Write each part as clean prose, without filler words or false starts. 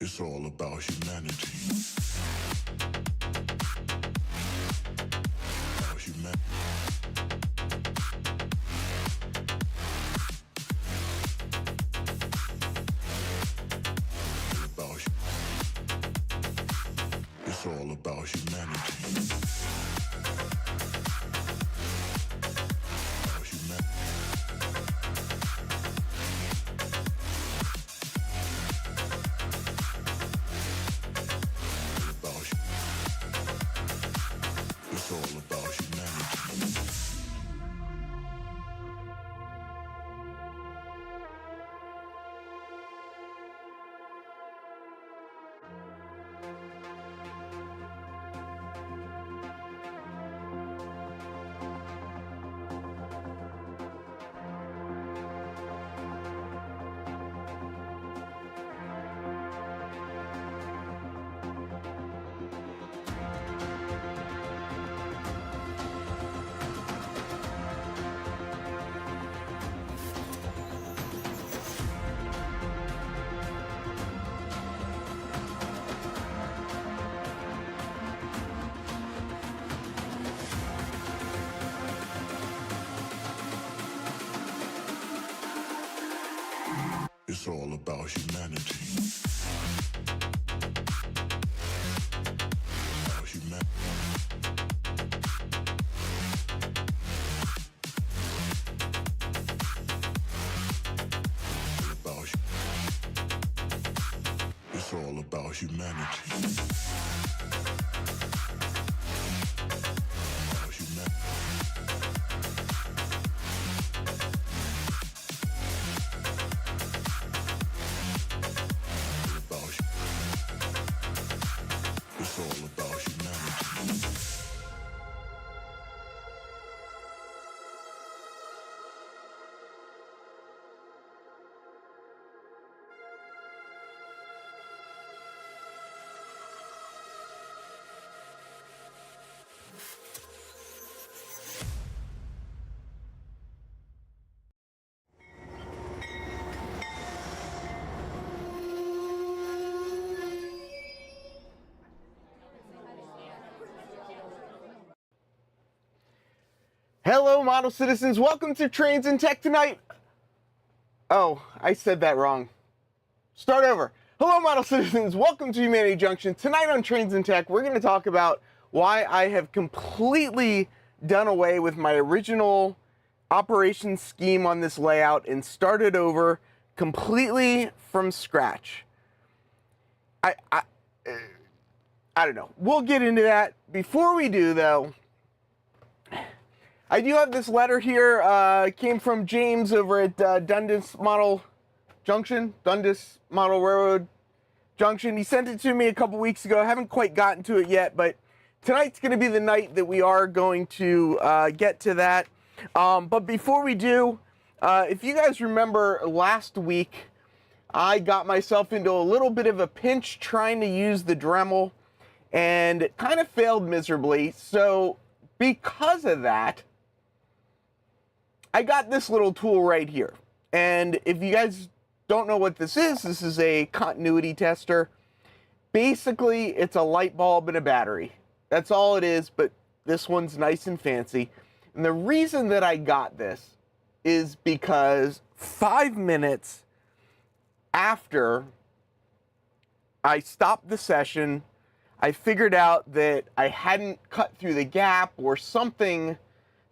It's all about humanity. About humanity. It's all about humanity. About humanity. It's all about humanity. It's all about humanity. About humanity. It's all about humanity. About humanity. It's all about humanity. Hello, model citizens. Welcome to Trains and Tech tonight. Oh, I said that wrong. Start over. Hello, model citizens. Welcome to Humanity Junction. Tonight on Trains and Tech, we're going to talk about why I have completely done away with my original operation scheme on this layout and started over completely from scratch. I don't know. We'll get into that. Before we do, though, I do have this letter here. It came from James over at Dundas Model Junction, Dundas Model Railroad Junction. He sent it to me a couple weeks ago. I haven't quite gotten to it yet, but tonight's going to be the night that we are going to get to that. But before we do, if you guys remember last week, I got myself into a little bit of a pinch trying to use the Dremel, and it kind of failed miserably. So because of that, I got this little tool right here. And if you guys don't know what this is a continuity tester. Basically, it's a light bulb and a battery. That's all it is, but this one's nice and fancy. And the reason that I got this is because 5 minutes after I stopped the session, I figured out that I hadn't cut through the gap, or something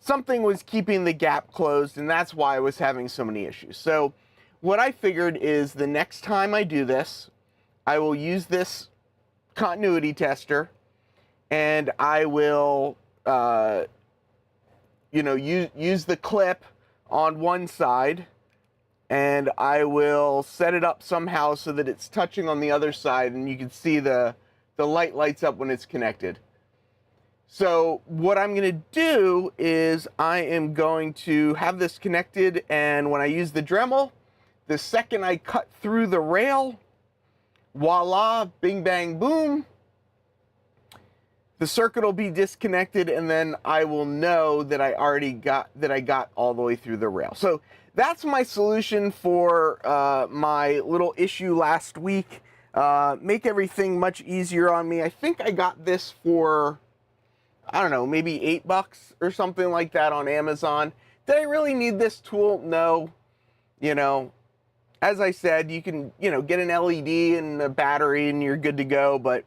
was keeping the gap closed, and that's why I was having so many issues. So what I figured is the next time I do this, I will use this continuity tester, and I will use the clip on one side, and I will set it up somehow so that it's touching on the other side, and you can see the light lights up when it's connected. So what I'm going to do is I am going to have this connected, and when I use the Dremel, the second I cut through the rail, voila, bing, bang, boom, the circuit will be disconnected, and then I will know that I got all the way through the rail. So that's my solution for my little issue last week. make everything much easier on me. I think I got this for, I don't know, maybe $8 or something like that on Amazon. Did I really need this tool? No. You know, as I said, you can, get an LED and a battery and you're good to go. But,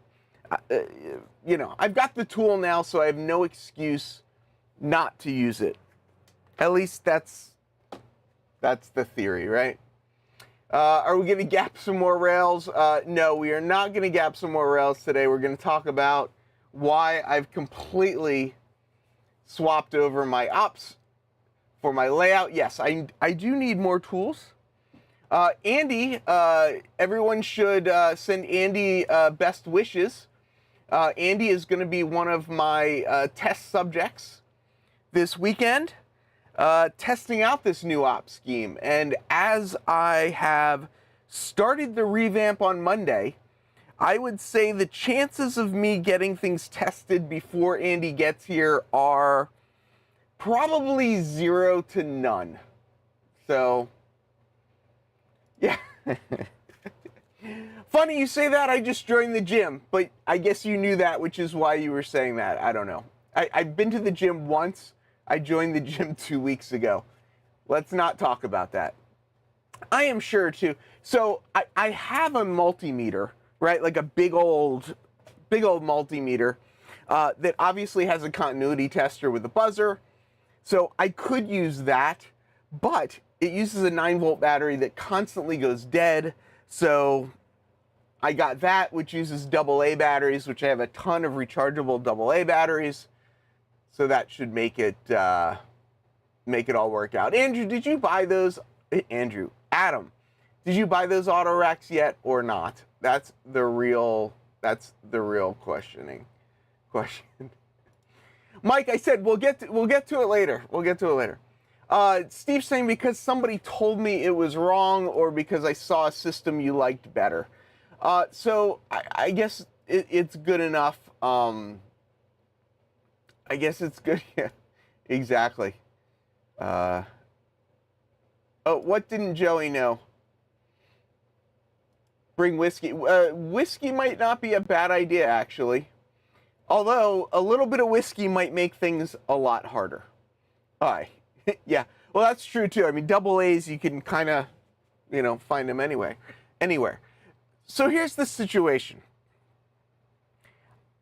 I've got the tool now, so I have no excuse not to use it. At least that's the theory, right? Are we going to gap some more rails? No, we are not going to gap some more rails today. We're going to talk about why I've completely swapped over my ops for my layout. Yes, I do need more tools. Andy, everyone should send Andy best wishes. Andy is going to be one of my test subjects this weekend, testing out this new op scheme. And as I have started the revamp on Monday, I would say the chances of me getting things tested before Andy gets here are probably 0 to none. So, yeah. Funny you say that. I just joined the gym, but I guess you knew that, which is why you were saying that. I don't know. I've been to the gym once. I joined the gym 2 weeks ago. Let's not talk about that. I am sure too. So I have a multimeter, right? Like a big old multimeter that obviously has a continuity tester with a buzzer. So I could use that, but it uses a 9-volt battery that constantly goes dead. So I got that, which uses AA batteries, which I have a ton of rechargeable AA batteries. So that should make it all work out. Andrew, did you buy those? Adam, did you buy those auto racks yet or not? That's the real question. Mike, I said we'll get to it later. We'll get to it later. Steve's saying because somebody told me it was wrong or because I saw a system you liked better. So I guess it's good enough. I guess it's good. Yeah, exactly. Oh, what didn't Joey know? Bring whiskey. Whiskey might not be a bad idea, actually. Although, a little bit of whiskey might make things a lot harder. All right. Yeah. Well, that's true, too. I mean, AA's, you can kind of, find them anywhere. So here's the situation.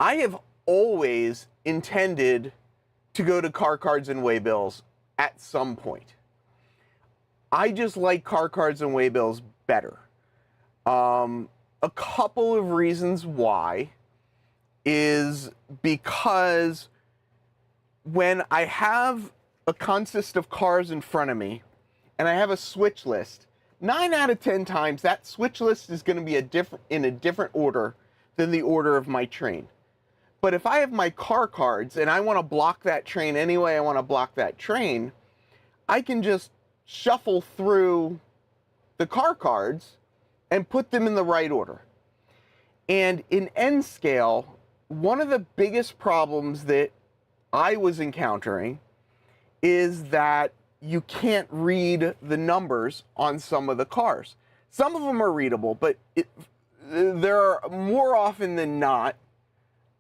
I have always intended to go to car cards and waybills at some point. I just like car cards and waybills better. A couple of reasons why is because when I have a consist of cars in front of me and I have a switch list, 9 out of 10 times that switch list is going to be in a different order than the order of my train. But if I have my car cards and I want to block that train anyway, I want to block that train, I can just shuffle through the car cards and put them in the right order. And in N scale, one of the biggest problems that I was encountering is that you can't read the numbers on some of the cars. Some of them are readable, but there are more often than not,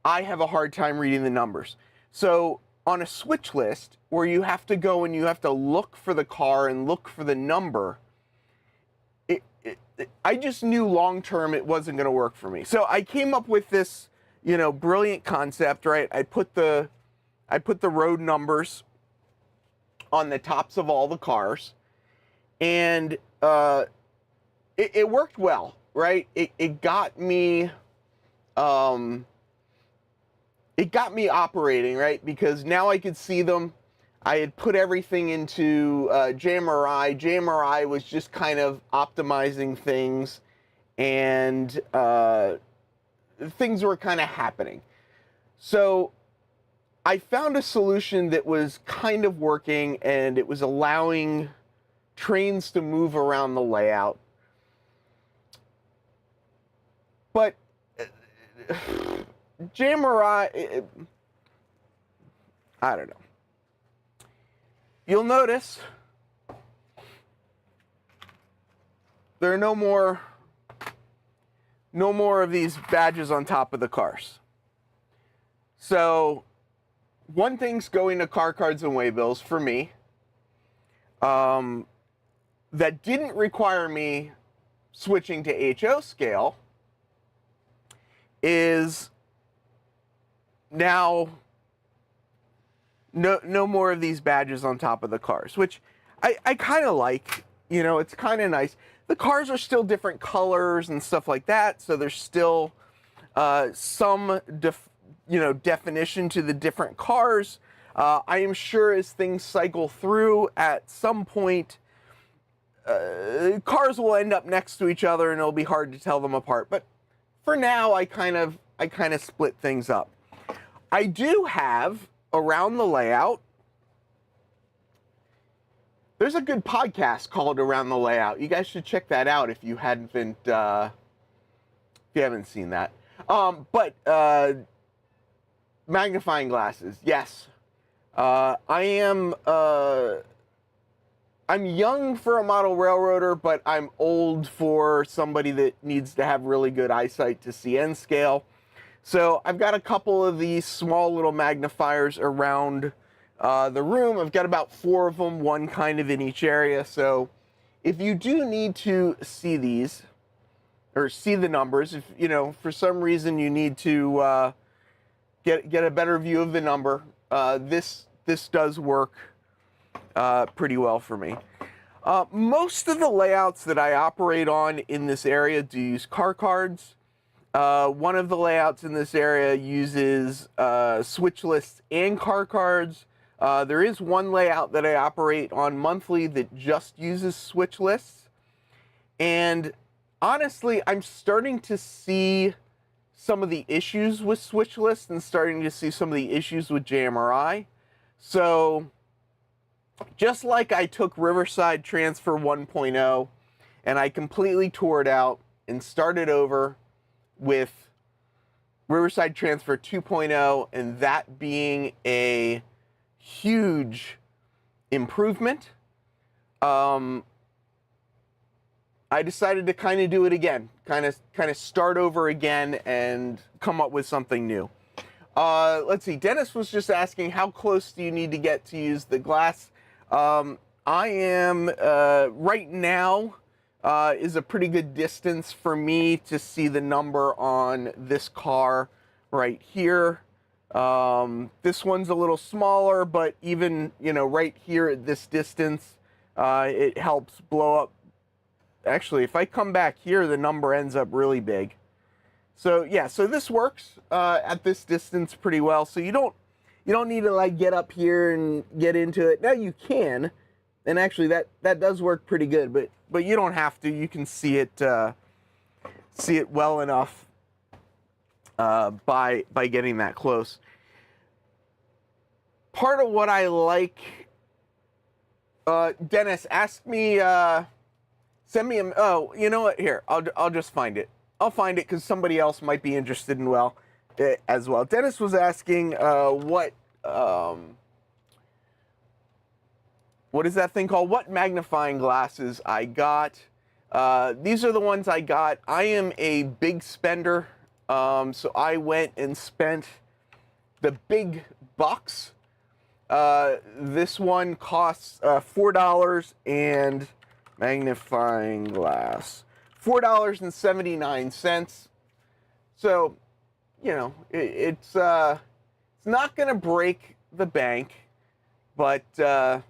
I have a hard time reading the numbers. So on a switch list where you have to go and you have to look for the car and look for the number, I just knew long term it wasn't going to work for me. So I came up with this, brilliant concept, right? I put the road numbers on the tops of all the cars, and it worked well, right? It got me operating, right? Because now I could see them. I had put everything into JMRI. JMRI was just kind of optimizing things, and things were kind of happening. So I found a solution that was kind of working, and it was allowing trains to move around the layout. But JMRI, I don't know. You'll notice there are no more no more of these badges on top of the cars. So one thing's going to car cards and waybills for me. That didn't require me switching to HO scale is now no more of these badges on top of the cars, which I kind of like. You know, it's kind of nice. The cars are still different colors and stuff like that, so there's still some definition to the different cars. I am sure as things cycle through, at some point, cars will end up next to each other and it'll be hard to tell them apart. But for now, I kind of split things up. I do have around the layout. There's a good podcast called Around the Layout. You guys should check that out if you haven't seen that. But magnifying glasses, yes. I'm young for a model railroader, but I'm old for somebody that needs to have really good eyesight to see N scale. So I've got a couple of these small little magnifiers around the room. I've got about 4 of them, one kind of in each area. So if you do need to see these, or see the numbers, if for some reason you need to get a better view of the number, this does work pretty well for me. Most of the layouts that I operate on in this area do use car cards. One of the layouts in this area uses switch lists and car cards. There is one layout that I operate on monthly that just uses switch lists. And honestly, I'm starting to see some of the issues with switch lists and starting to see some of the issues with JMRI. So just like I took Riverside Transfer 1.0 and I completely tore it out and started over with Riverside Transfer 2.0, and that being a huge improvement, I decided to kind of do it again, kind of start over again and come up with something new. Let's see, Dennis was just asking, how close do you need to get to use the glass? I am, right now, is a pretty good distance for me to see the number on this car right here. This one's a little smaller, but even, right here at this distance, it helps blow up. Actually, if I come back here, the number ends up really big. So yeah, so this works at this distance pretty well. So you don't need to like get up here and get into it. Now you can, and actually that does work pretty good, but you don't have to. You can see it well enough by getting that close. Part of what I like, Dennis, ask me, send me a, oh, you know what, here, I'll just find it. I'll find it because somebody else might be interested in as well. Dennis was asking what is that thing called? What magnifying glasses I got. These are the ones I got. I am a big spender, so I went and spent the big bucks. This one costs $4 and magnifying glass $4.79. So, it's not going to break the bank, but yeah.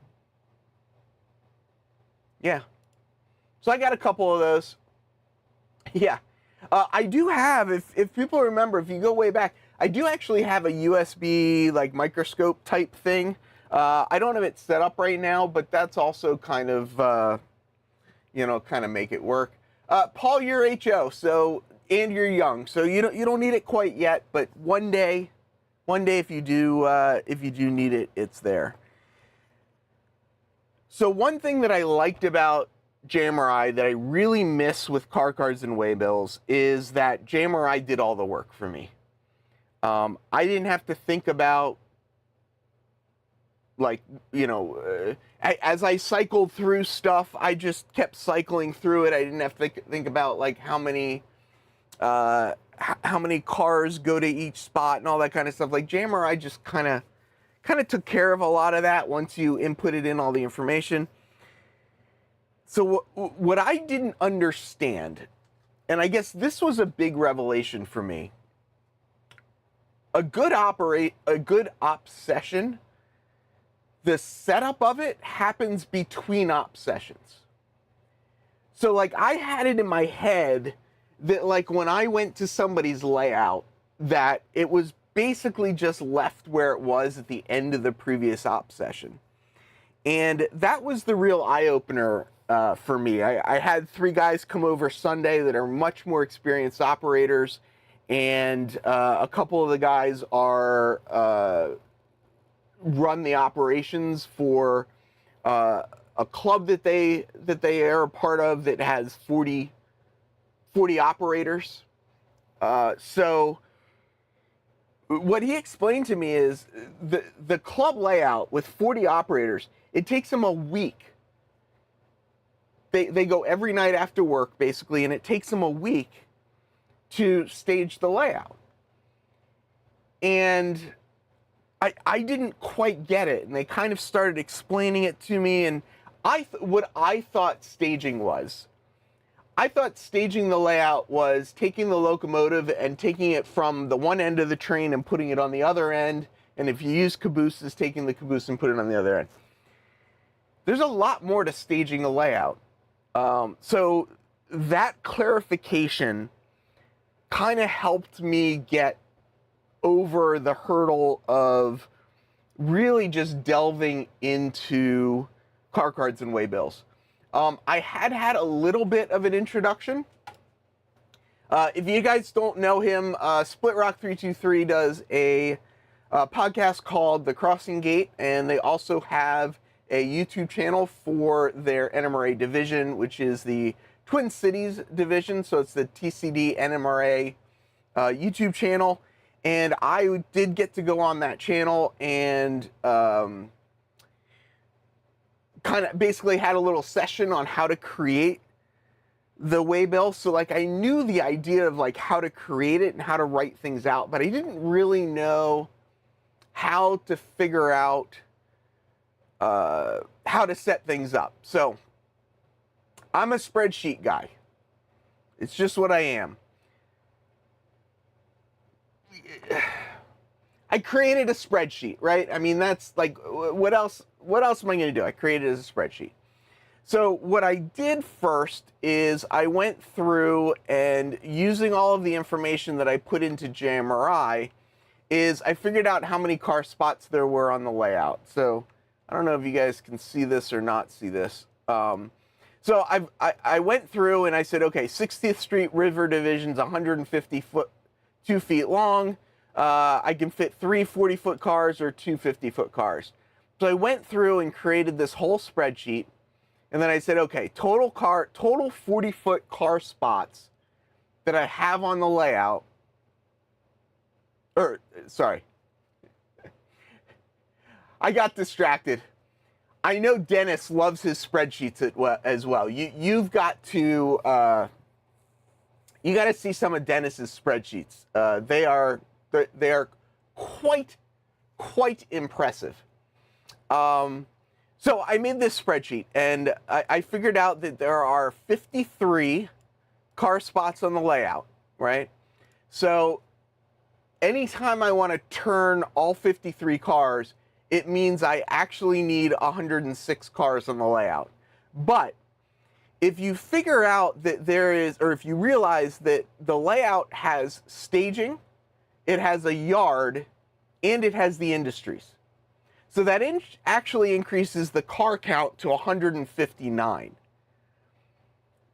So I got a couple of those. Yeah. I do have, if people remember, if you go way back, I do actually have a USB like microscope type thing. I don't have it set up right now, but that's also kind of, kind of make it work. Paul, you're HO, and you're young, so you don't need it quite yet, but one day if you do need it, it's there. So one thing that I liked about JMRI that I really miss with car cards and waybills is that JMRI did all the work for me. I didn't have to think about, like, as I cycled through stuff, I just kept cycling through it. I didn't have to think about, like, how many how many cars go to each spot and all that kind of stuff. Like Jammer, I just kind of took care of a lot of that once you inputted in all the information. So what I didn't understand, and I guess this was a big revelation for me, a good op session, the setup of it happens between op sessions. So like I had it in my head that like when I went to somebody's layout, that it was basically just left where it was at the end of the previous op session. And that was the real eye-opener for me. I had 3 guys come over Sunday that are much more experienced operators, and a couple of the guys are run the operations for a club that they are a part of that has 40 operators. So what he explained to me is the club layout with 40 operators, it takes them a week. They go every night after work, basically, and it takes them a week to stage the layout. And I didn't quite get it, and they kind of started explaining it to me, and what I thought staging was, I thought staging the layout was taking the locomotive and taking it from the one end of the train and putting it on the other end, and if you use cabooses, taking the caboose and putting it on the other end. There's a lot more to staging a layout. So that clarification kind of helped me get over the hurdle of really just delving into car cards and waybills. I had a little bit of an introduction. If you guys don't know him, Split Rock 323 does a podcast called The Crossing Gate, and they also have a YouTube channel for their NMRA division, which is the Twin Cities division. So it's the TCD NMRA YouTube channel. And I did get to go on that channel and kind of basically had a little session on how to create the waybill. So like I knew the idea of like how to create it and how to write things out, but I didn't really know how to figure out how to set things up. So I'm a spreadsheet guy. It's just what I am. I created a spreadsheet, right? I mean, that's like, what else am I going to do? I created it as a spreadsheet. So what I did first is I went through and using all of the information that I put into JMRI is I figured out how many car spots there were on the layout. So I don't know if you guys can see this or not see this. So I went through and I said, okay, 60th Street River Division's 150 foot, 2 feet long. I can fit 3 40-foot cars or 2 50-foot cars. So I went through and created this whole spreadsheet. And then I said, okay, total 40-foot car spots that I have on the layout. Sorry. I got distracted. I know Dennis loves his spreadsheets as well. You've got to you got to see some of Dennis's spreadsheets. They are quite impressive. So I made this spreadsheet, and I figured out that there are 53 car spots on the layout, right? So anytime I want to turn all 53 cars, it means I actually need 106 cars on the layout. But if you figure out that there is, or if you realize that the layout has staging, it has a yard, and it has the industries. So that actually increases the car count to 159.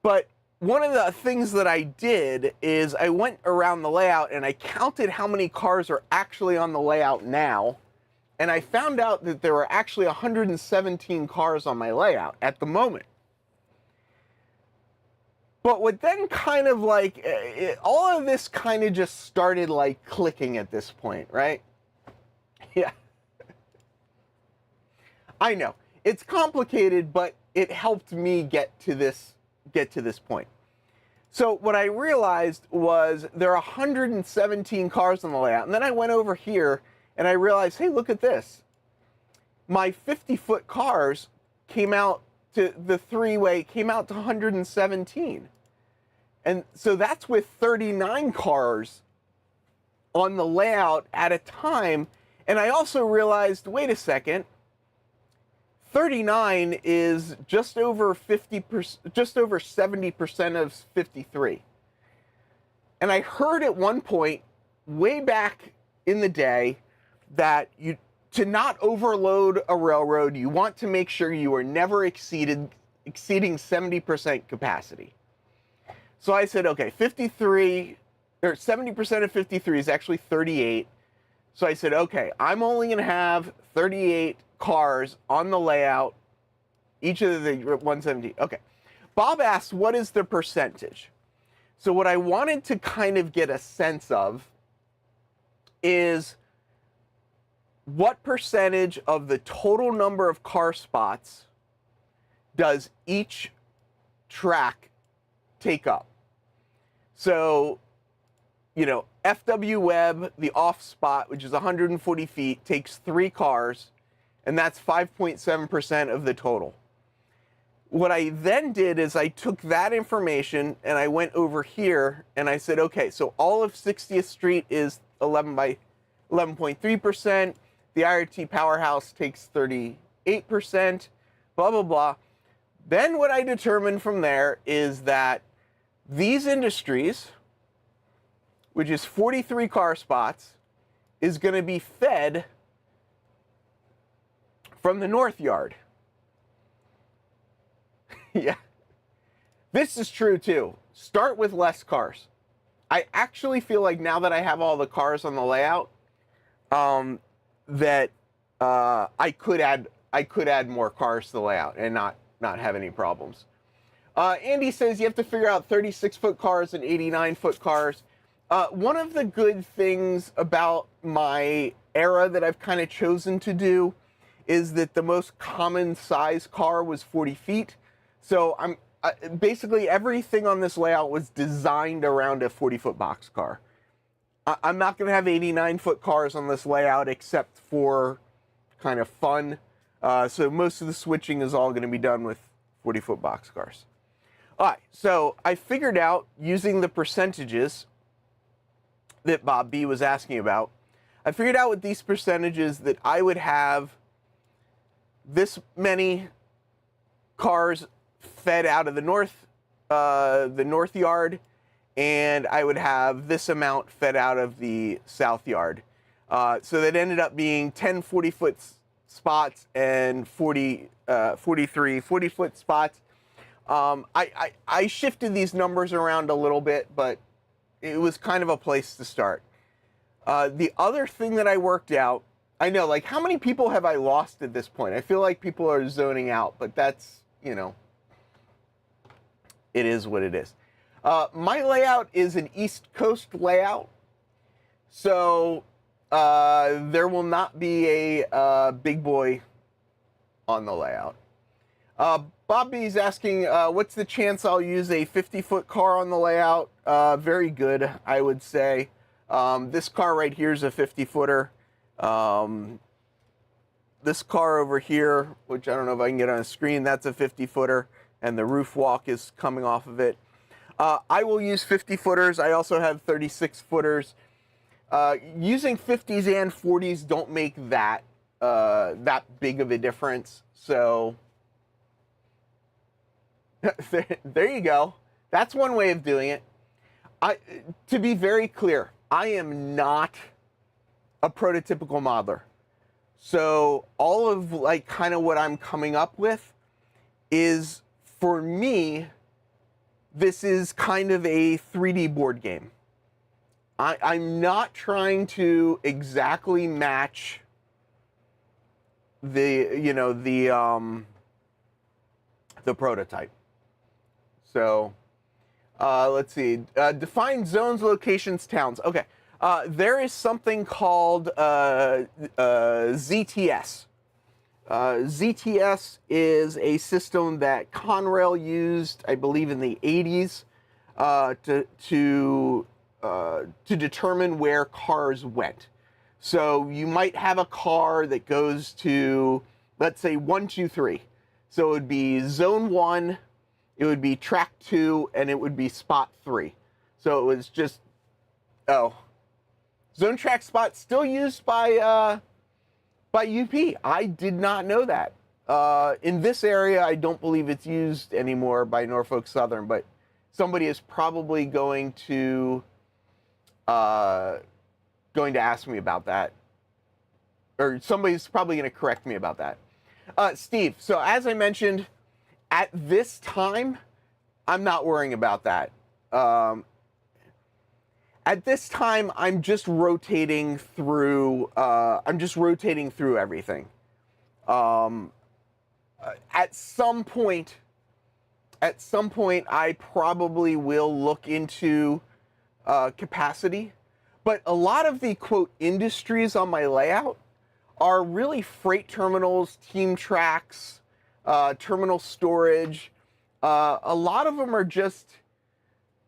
But one of the things that I did is I went around the layout and I counted how many cars are actually on the layout now. And I found out that there were actually 117 cars on my layout at the moment. But what then kind of like, all of this kind of just started like clicking at this point, right? Yeah. I know, it's complicated, but it helped me get to this point. So what I realized was there are 117 cars on the layout. And then I went over here and I realized, hey, look at this. My 50-foot cars came out to the three-way, came out to 117. And so that's with 39 cars on the layout at a time. And I also realized, wait a second, 39 is just over 50%, just over 70% of 53. And I heard at one point, way back in the day, that to not overload a railroad, you want to make sure you are never exceeding 70% capacity. So I said, okay, 53, or 70% of 53 is actually 38. So I said, okay, I'm only going to have 38 cars on the layout, each of the 170. Okay. Bob asked, what is the percentage? So what I wanted to kind of get a sense of is what percentage of the total number of car spots does each track take up? So, FW Web, the off spot, which is 140 feet, takes 3 cars, and that's 5.7% of the total. What I then did is I took that information and I went over here and I said, okay, so all of 60th Street is 11.3%. The IRT Powerhouse takes 38%, blah, blah, blah. Then what I determined from there is that these industries, which is 43 car spots, is going to be fed from the North Yard. Yeah. This is true too. Start with less cars. I actually feel like now that I have all the cars on the layout, that I could add more cars to the layout and not have any problems. Andy says you have to figure out 36-foot cars and 89-foot cars. One of the good things about my era that I've kind of chosen to do is that the most common size car was 40 feet. So basically everything on this layout was designed around a 40-foot boxcar. I'm not going to have 89-foot cars on this layout except for kind of fun. So most of the switching is all going to be done with 40-foot boxcars. All right, so I figured out using the percentages that Bob B was asking about, I figured out with these percentages that I would have this many cars fed out of the north yard, and I would have this amount fed out of the south yard. So that ended up being 10 40-foot spots and 43 40-foot spots. I shifted these numbers around a little bit, but it was kind of a place to start. The other thing that I worked out, I know, like, how many people have I lost at this point? I feel like people are zoning out, but that's, it is what it is. My layout is an East Coast layout, so there will not be a big boy on the layout. Bobby's asking, what's the chance I'll use a 50-foot car on the layout? Very good, I would say. This car right here is a 50-footer. This car over here, which I don't know if I can get on a screen, that's a 50-footer, and the roof walk is coming off of it. I will use 50-footers. I also have 36-footers. Using 50s and 40s don't make that big of a difference, so there you go. That's one way of doing it. To be very clear, I am not a prototypical modeler. So all of kind of what I'm coming up with is, for me, this is kind of a 3D board game. I'm not trying to exactly match the prototype. So let's see. Define zones, locations, towns. Okay. There is something called ZTS. ZTS is a system that Conrail used, I believe, in the 80s. to determine where cars went. So you might have a car that goes to, let's say, 1, 2, 3. So it would be zone 1, it would be track 2, and it would be spot 3. So it was just, zone track spot still used by UP. I did not know that. In this area, I don't believe it's used anymore by Norfolk Southern, but somebody is probably going to ask me about that, or somebody's probably going to correct me about that. Steve, so as I mentioned, at this time, I'm not worrying about that. At this time, I'm just rotating through. Everything. At some point, I probably will look into capacity, but a lot of the quote industries on my layout are really freight terminals, team tracks, terminal storage. A lot of them are just,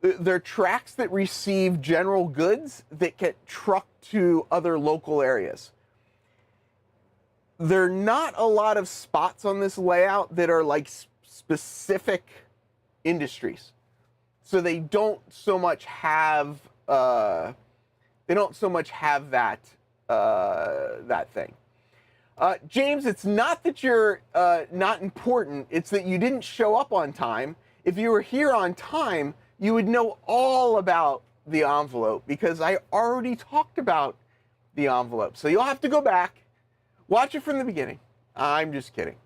they're tracks that receive general goods that get trucked to other local areas. There are not a lot of spots on this layout that are like specific industries. So they don't so much have that thing. James, it's not that you're not important, it's that you didn't show up on time. If you were here on time, you would know all about the envelope because I already talked about the envelope. So you'll have to go back, watch it from the beginning. I'm just kidding.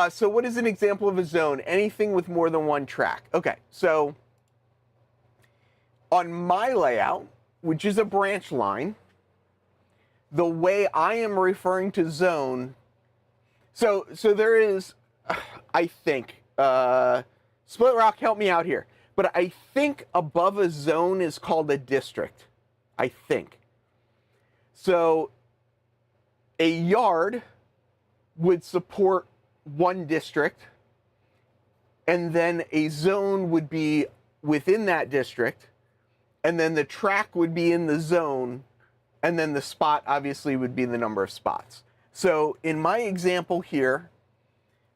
So what is an example of a zone? Anything with more than one track. Okay, so on my layout, which is a branch line, the way I am referring to zone, so there is, I think, Split Rock, help me out here, but I think above a zone is called a district, I think. So a yard would support one district, and then a zone would be within that district, and then the track would be in the zone, and then the spot obviously would be the number of spots. So in my example here,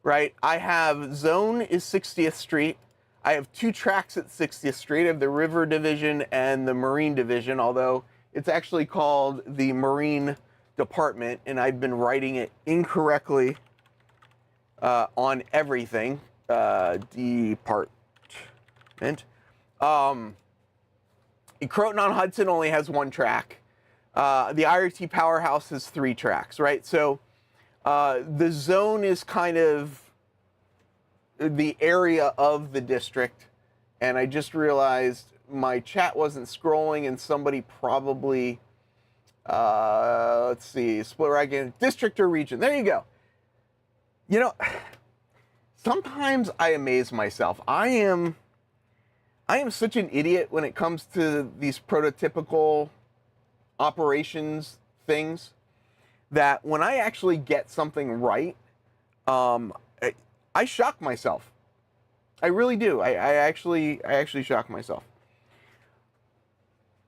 right, I have zone is 60th Street. I have 2 tracks at 60th Street. I have the River Division and the Marine Division, although it's actually called the Marine Department, and I've been writing it incorrectly on everything. Department. Croton-on-Hudson only has 1 track. The IRT Powerhouse has 3 tracks, right? So the zone is kind of the area of the district, and I just realized my chat wasn't scrolling, and somebody probably, let's see, split right, district or region. There you go. You know, sometimes I amaze myself. I am such an idiot when it comes to these prototypical operations things that when I actually get something right, I shock myself. I really do. I actually shock myself.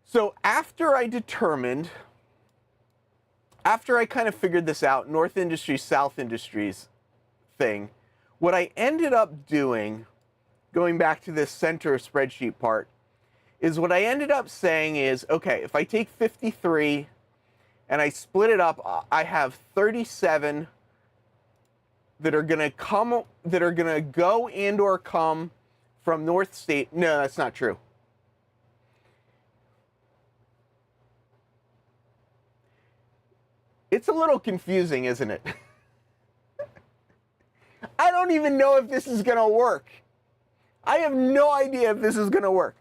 So after I kind of figured this out, North Industries, South Industries thing, what I ended up doing, going back to this center spreadsheet part, is what I ended up saying is, okay, if I take 53 and I split it up, I have 37 that are gonna go and or come from North State. No, that's not true. It's a little confusing, isn't it? I don't even know if this is gonna work. I have no idea if this is gonna work.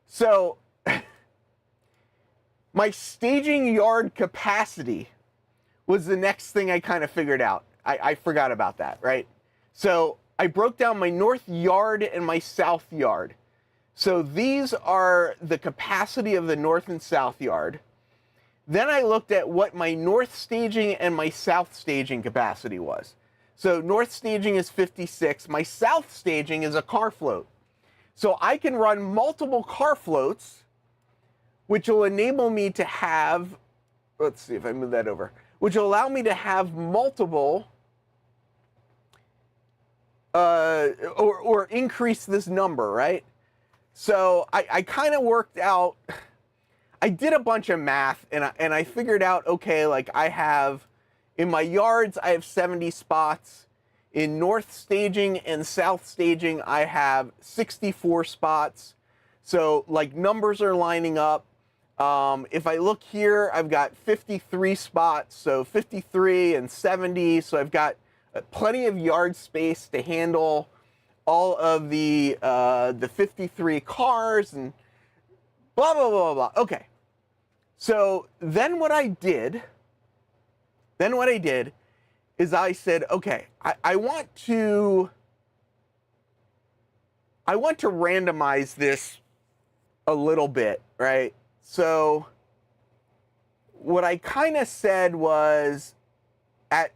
So, my staging yard capacity was the next thing I kind of figured out. I forgot about that, right? So, I broke down my north yard and my south yard. So, these are the capacity of the north and south yard. Then I looked at what my north staging and my south staging capacity was. So, north staging is 56. My south staging is a car float. So I can run multiple car floats, which will enable me to have, let's see if I move that over, which will allow me to have multiple, or increase this number, right? So I kind of worked out, I did a bunch of math, and I figured out, okay, like I have, in my yards, I have 70 spots. In north staging and south staging, I have 64 spots. So like numbers are lining up. If I look here, I've got 53 spots, so 53 and 70. So I've got plenty of yard space to handle all of the 53 cars and blah, blah, blah, blah. Okay. So then what I did is I said, okay, I want to randomize this a little bit, right? So what I kind of said was at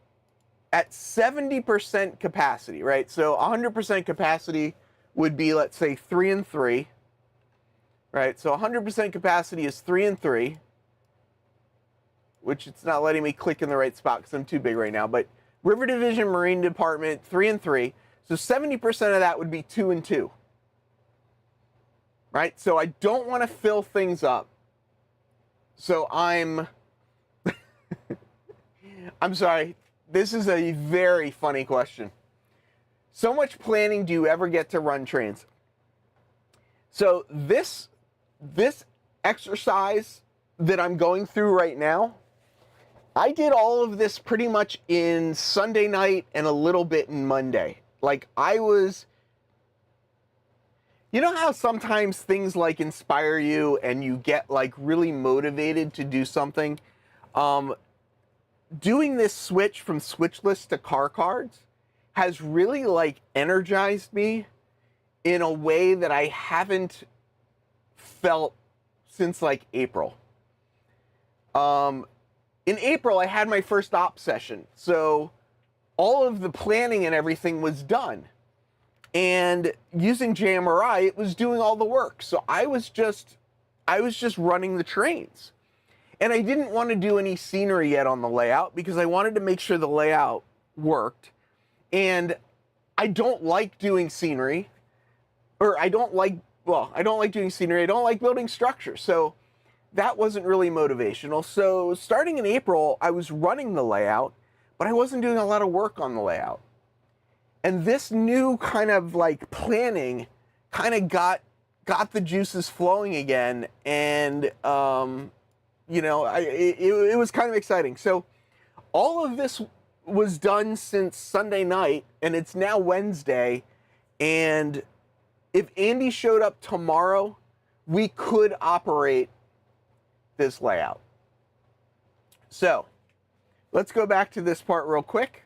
70% capacity, right? So 100% capacity would be, let's say, 3 and 3, right? So 100% capacity is 3 and 3. Which it's not letting me click in the right spot because I'm too big right now, but River Division Marine Department, 3 and 3. So 70% of that would be 2 and 2. Right? So I don't want to fill things up. So I'm sorry. This is a very funny question. So much planning do you ever get to run trains? So this exercise that I'm going through right now, I did all of this pretty much in Sunday night and a little bit in Monday. Like you know how sometimes things like inspire you and you get like really motivated to do something? Doing this switch from switchlists to car cards has really like energized me in a way that I haven't felt since like April. In April, I had my first op session. So all of the planning and everything was done. And using JMRI, it was doing all the work. So I was just running the trains. And I didn't want to do any scenery yet on the layout because I wanted to make sure the layout worked. And I don't like doing scenery. I don't like doing scenery. I don't like building structure. So that wasn't really motivational. So starting in April, I was running the layout, but I wasn't doing a lot of work on the layout. And this new kind of like planning kind of got the juices flowing again. And, it was kind of exciting. So all of this was done since Sunday night, and it's now Wednesday. And if Andy showed up tomorrow, we could operate this layout. So let's go back to this part real quick.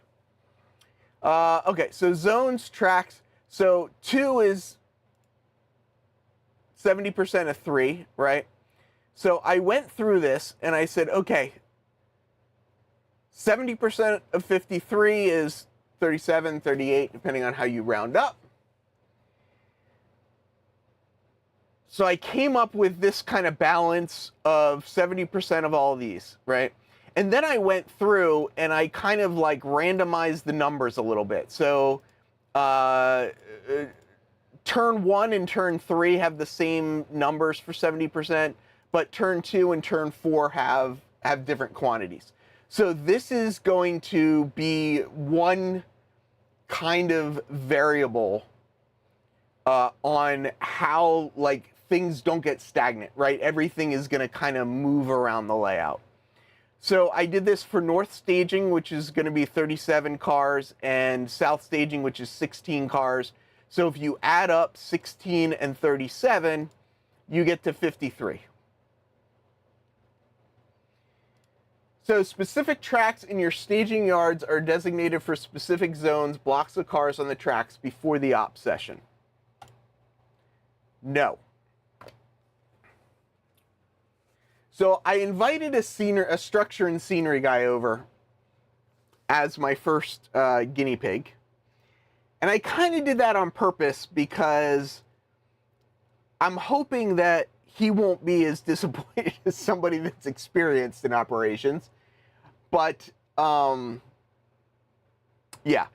Okay, so zones, tracks. So 2 is 70% of 3, right? So I went through this and I said, okay, 70% of 53 is 37, 38, depending on how you round up. So I came up with this kind of balance of 70% of all these, right? And then I went through and I kind of like randomized the numbers a little bit. So turn 1 and turn 3 have the same numbers for 70%, but turn 2 and turn 4 have different quantities. So this is going to be one kind of variable on how like things don't get stagnant, right? Everything is going to kind of move around the layout. So I did this for north staging, which is going to be 37 cars, and south staging, which is 16 cars. So if you add up 16 and 37, you get to 53. So specific tracks in your staging yards are designated for specific zones, blocks of cars on the tracks before the op session. No. So I invited a structure and scenery guy over as my first guinea pig. And I kind of did that on purpose because I'm hoping that he won't be as disappointed as somebody that's experienced in operations. But, yeah.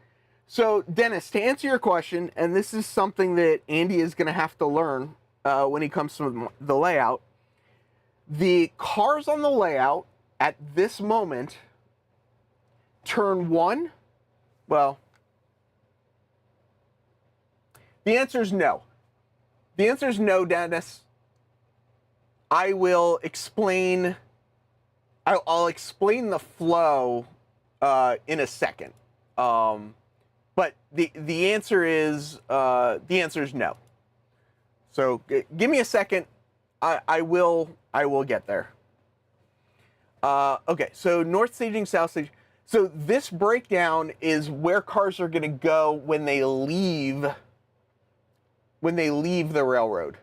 So, Dennis, to answer your question, and this is something that Andy is going to have to learn when he comes to the layout, the cars on the layout at this moment, turn 1, well, the answer is no. The answer is no, Dennis. I will explain. I'll explain the flow in a second. But the answer is no. So give me a second. I will get there. Okay. So north staging, south staging. So this breakdown is where cars are going to go when they leave the railroad.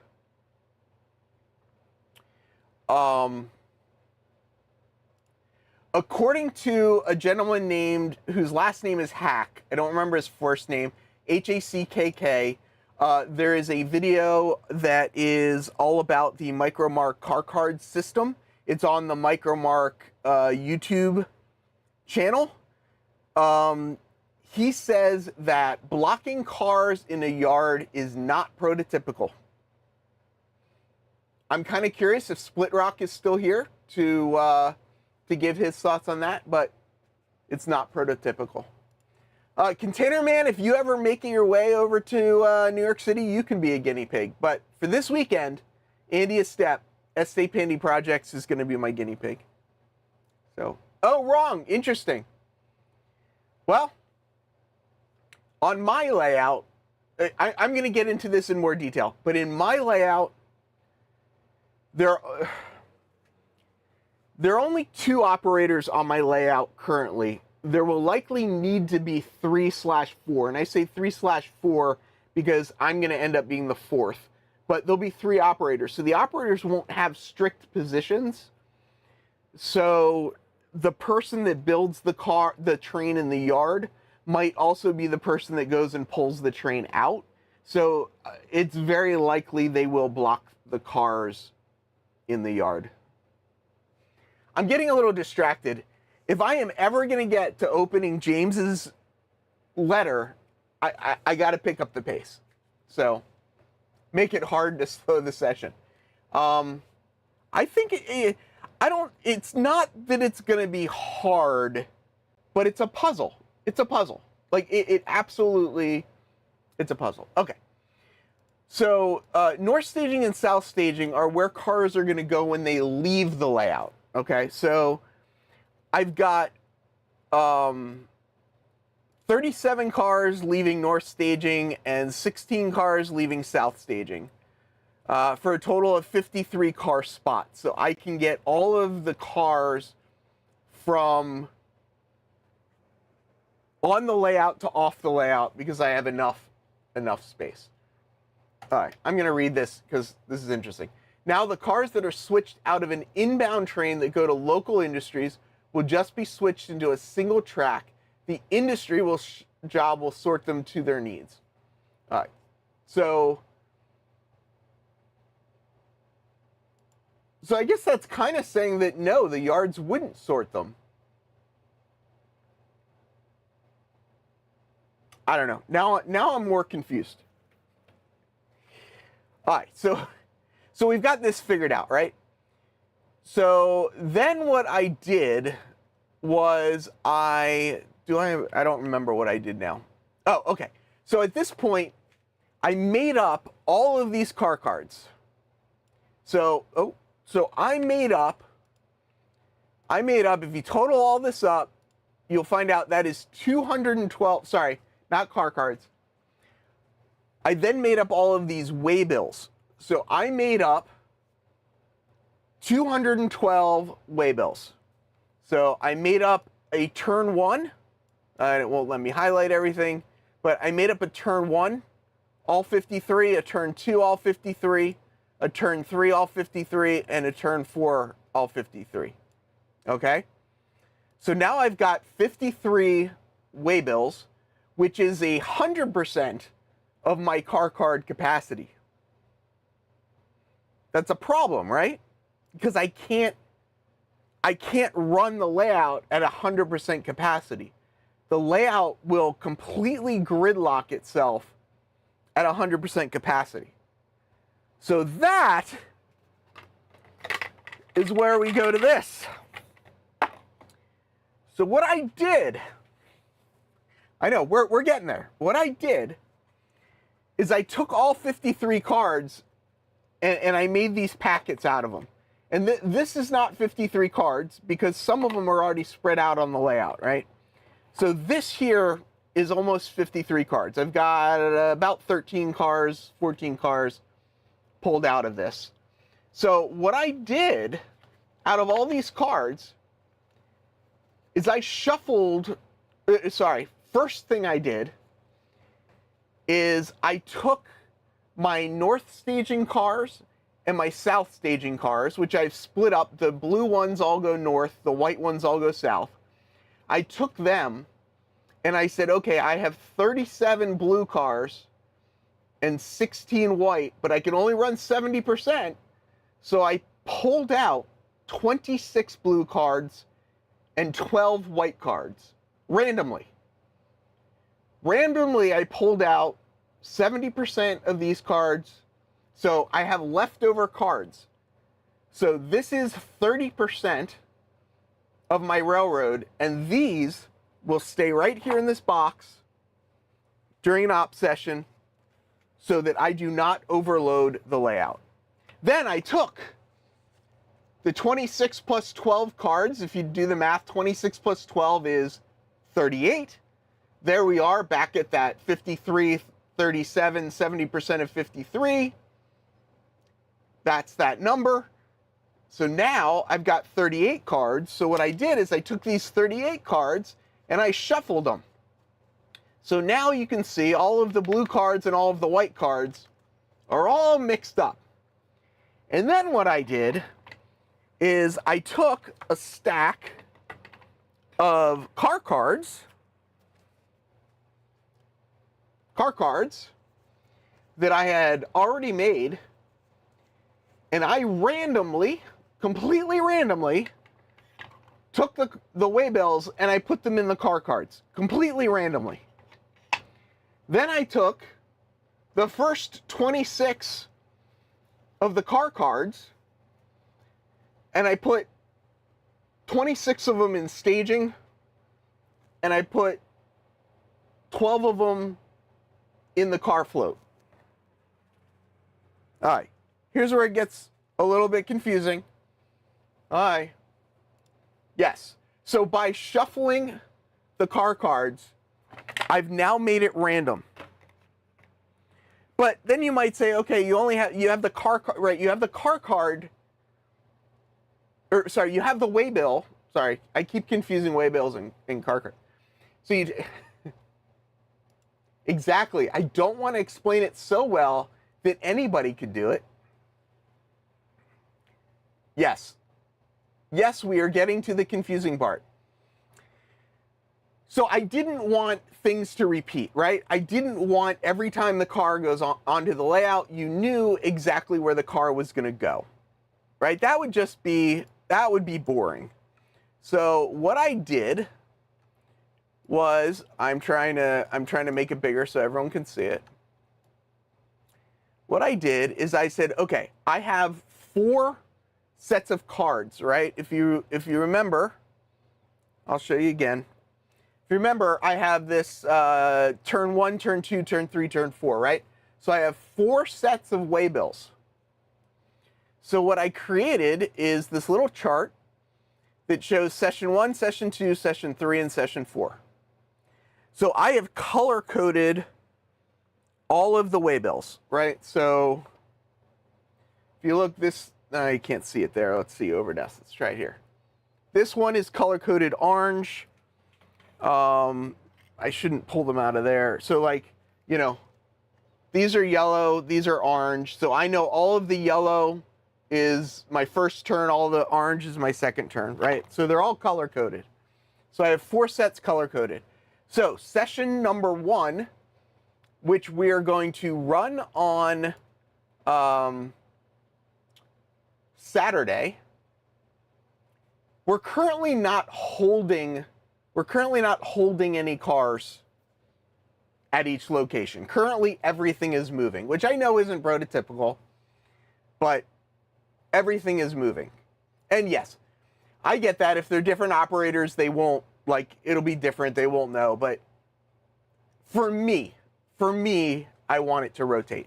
According to a gentleman whose last name is Hack, I don't remember his first name, Hackk, there is a video that is all about the Micromark car card system. It's on the Micromark YouTube channel. He says that blocking cars in a yard is not prototypical. I'm kind of curious if Split Rock is still here to give his thoughts on that, but it's not prototypical. Container Man, if you ever making your way over to New York City, you can be a guinea pig. But for this weekend, Andy Estate Pandy Projects is going to be my guinea pig. So, oh, wrong. Interesting. Well, on my layout, I'm going to get into this in more detail, but in my layout, there are only 2 operators on my layout currently. There will likely need to be 3/4, and I say 3/4 because I'm going to end up being the 4th. But there'll be 3 operators, so the operators won't have strict positions. So the person that builds the train in the yard might also be the person that goes and pulls the train out. So it's very likely they will block the cars in the yard. I'm getting a little distracted. If I am ever going to get to opening James's letter, I got to pick up the pace. So make it hard to slow the session. I think it's not that it's going to be hard, but it's a puzzle. It's a puzzle. Like it absolutely, it's a puzzle. Okay. So north staging and south staging are where cars are going to go when they leave the layout. Okay, so I've got 37 cars leaving north staging and 16 cars leaving south staging for a total of 53 car spots. So I can get all of the cars from on the layout to off the layout because I have enough space. All right, I'm going to read this because this is interesting. Now, the cars that are switched out of an inbound train that go to local industries will just be switched into a single track. The industry job will sort them to their needs. All right. So I guess that's kind of saying that no, the yards wouldn't sort them. I don't know. Now I'm more confused. All right. So we've got this figured out, right? So then what I did was I don't remember what I did now. Oh, okay. So at this point, I made up all of these car cards. So I made up, if you total all this up, you'll find out that is 212, sorry, not car cards. I then made up all of these waybills. So I made up 212 waybills. So I made up a turn 1, and it won't let me highlight everything, but I made up a turn 1, all 53, a turn 2, all 53, a turn 3, all 53, and a turn 4, all 53. Okay? So now I've got 53 waybills, which is 100% of my car card capacity. That's a problem, right? Because I can't run the layout at 100% capacity. The layout will completely gridlock itself at 100% capacity. So that is where we go to this. So what I did, I know we're getting there. What I did is I took all 53 cards and I made these packets out of them. And this is not 53 cards because some of them are already spread out on the layout, right? So this here is almost 53 cards. I've got about 13 cars, 14 cars pulled out of this. So what I did out of all these cards is I shuffled, first thing I did is I took my north staging cars and my south staging cars, which I've split up. The blue ones all go north, the white ones all go south. I took them and I said, okay, I have 37 blue cars and 16 white, but I can only run 70%. So I pulled out 26 blue cards and 12 white cards randomly. Randomly, I pulled out 70% of these cards. So I have leftover cards. So this is 30% of my railroad, and these will stay right here in this box during an op session so that I do not overload the layout. Then I took the 26 plus 12 cards. If you do the math, 26 plus 12 is 38. There we are back at that 53, 37, 70% of 53. That's that number. So now I've got 38 cards. So what I did is I took these 38 cards and I shuffled them. So now you can see all of the blue cards and all of the white cards are all mixed up. And then what I did is I took a stack of car cards that I had already made, and I randomly, completely randomly, took the waybills and I put them in the car cards, completely randomly. Then I took the first 26 of the car cards and I put 26 of them in staging, and I put 12 of them in the car float. All right, here's where it gets a little bit confusing. All right. Yes, so by shuffling the car cards, I've now made it random. But then you might say, okay, you have the car card, right? You have the car card, or sorry, you have the waybill. Sorry, I keep confusing waybills and car card. So you exactly. I don't want to explain it so well that anybody could do it. Yes. Yes, we are getting to the confusing part. So I didn't want things to repeat, right? I didn't want every time the car goes onto the layout, you knew exactly where the car was going to go, right? That would be boring. So what I did was I'm trying to make it bigger so everyone can see it. What I did is I said, okay, I have 4 sets of cards, right? If you remember, I'll show you again. If you remember, I have this turn 1, turn 2, turn 3, turn 4, right? So I have 4 sets of waybills. So what I created is this little chart that shows session 1, session 2, session 3, and session 4. So I have color-coded all of the waybills, right? So if you look this, you can't see it there. Let's see overdust. Let's try it here. This one is color-coded orange. I shouldn't pull them out of there. So like, you know, these are yellow, these are orange. So I know all of the yellow is my first turn, all the orange is my second turn, right? So they're all color-coded. So I have 4 sets color-coded. So session number 1, which we are going to run on Saturday, we're currently not holding any cars at each location. Currently, everything is moving, which I know isn't prototypical, but everything is moving. And yes, I get that if they're different operators, they won't, like, it'll be different, they won't know. But for me, I want it to rotate.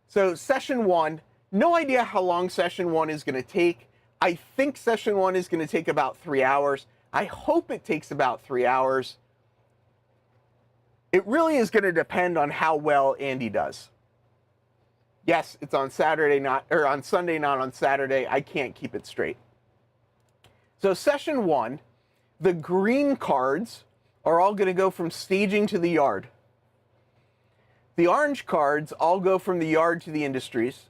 So session 1, no idea how long session 1 is going to take. I think session 1 is going to take about 3 hours. I hope it takes about 3 hours. It really is going to depend on how well Andy does. Yes, it's on Saturday, on Sunday, not on Saturday. I can't keep it straight. So session 1, the green cards are all going to go from staging to the yard. The orange cards all go from the yard to the industries.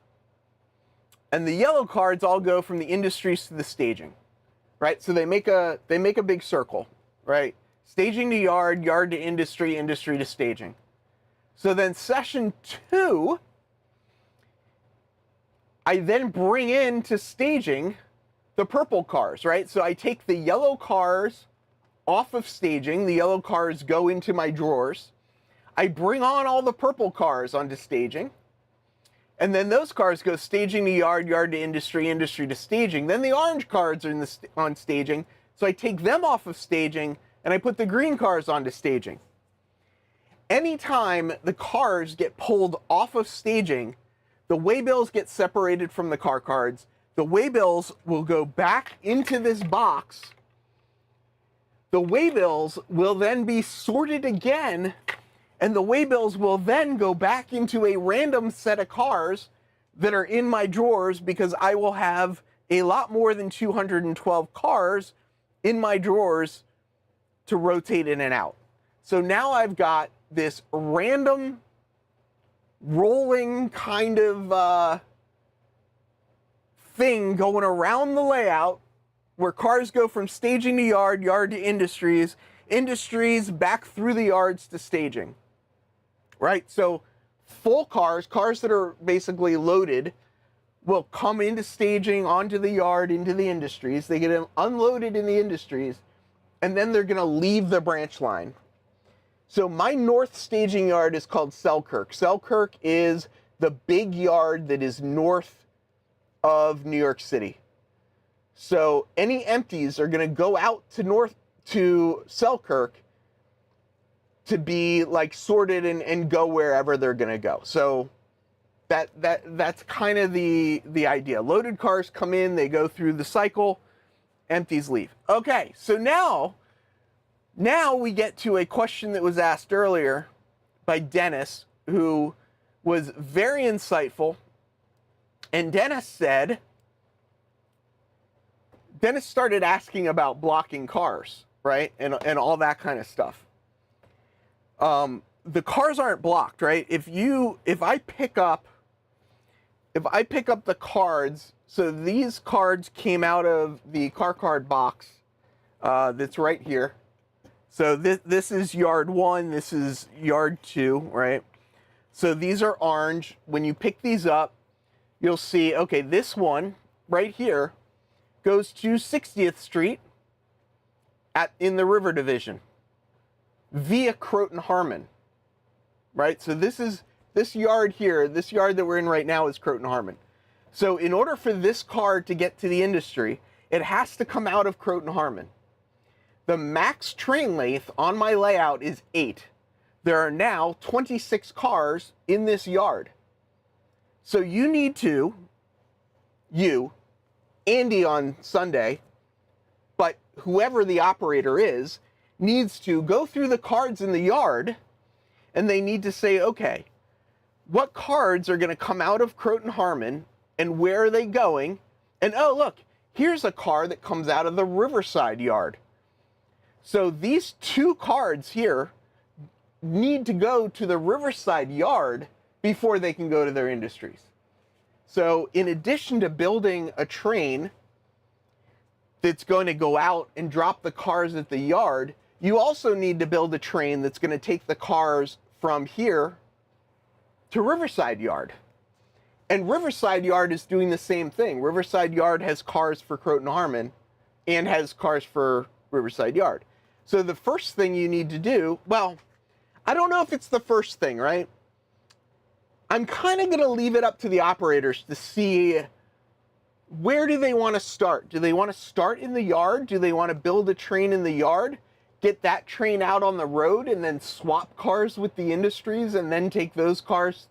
And the yellow cards all go from the industries to the staging. Right? So they make a big circle, right? Staging to yard, yard to industry, industry to staging. So then session 2, I then bring into staging the purple cars, right? So I take the yellow cars off of staging. The yellow cars go into my drawers. I bring on all the purple cars onto staging. And then those cars go staging to yard, yard to industry, industry to staging. Then the orange cars are on staging. So I take them off of staging and I put the green cars onto staging. Anytime the cars get pulled off of staging, the waybills get separated from the car cards. The waybills will go back into this box. The waybills will then be sorted again, and the waybills will then go back into a random set of cars that are in my drawers, because I will have a lot more than 212 cars in my drawers to rotate in and out. So now I've got this random rolling kind of thing going around the layout where cars go from staging to yard, yard to industries, industries back through the yards to staging. Right? So full cars that are basically loaded, will come into staging, onto the yard, into the industries. They get unloaded in the industries, and then they're going to leave the branch line. So my north staging yard is called Selkirk. Selkirk is the big yard that is north of New York City. So any empties are going to go out to Selkirk to be like sorted and go wherever they're going to go. So that's kind of the idea. Loaded cars come in, they go through the cycle, empties leave. Okay, so now we get to a question that was asked earlier by Dennis, who was very insightful. And Dennis started asking about blocking cars, right? And all that kind of stuff. The cars aren't blocked, right? If I pick up the cards, so these cards came out of the car card box that's right here. So this is yard 1, this is yard 2, right? So these are orange. When you pick these up, you'll see, okay, this one right here goes to 60th Street in the River Division via Croton Harmon, right? So this yard here, this yard that we're in right now is Croton Harmon. So in order for this car to get to the industry, it has to come out of Croton Harmon. The max train length on my layout is 8. There are now 26 cars in this yard. So you need to, Andy on Sunday, but whoever the operator is, needs to go through the cards in the yard, and they need to say, okay, what cards are going to come out of Croton Harmon, and where are they going? And oh, look, here's a car that comes out of the Riverside yard. So these 2 cards here need to go to the Riverside yard before they can go to their industries. So in addition to building a train that's going to go out and drop the cars at the yard, you also need to build a train that's going to take the cars from here to Riverside yard. And Riverside Yard is doing the same thing. Riverside Yard has cars for Croton Harmon and has cars for Riverside Yard. So the first thing you need to do, well, I don't know if it's the first thing, right? I'm kind of going to leave it up to the operators to see where do they want to start. Do they want to start in the yard? Do they want to build a train in the yard, get that train out on the road, and then swap cars with the industries and then take those cars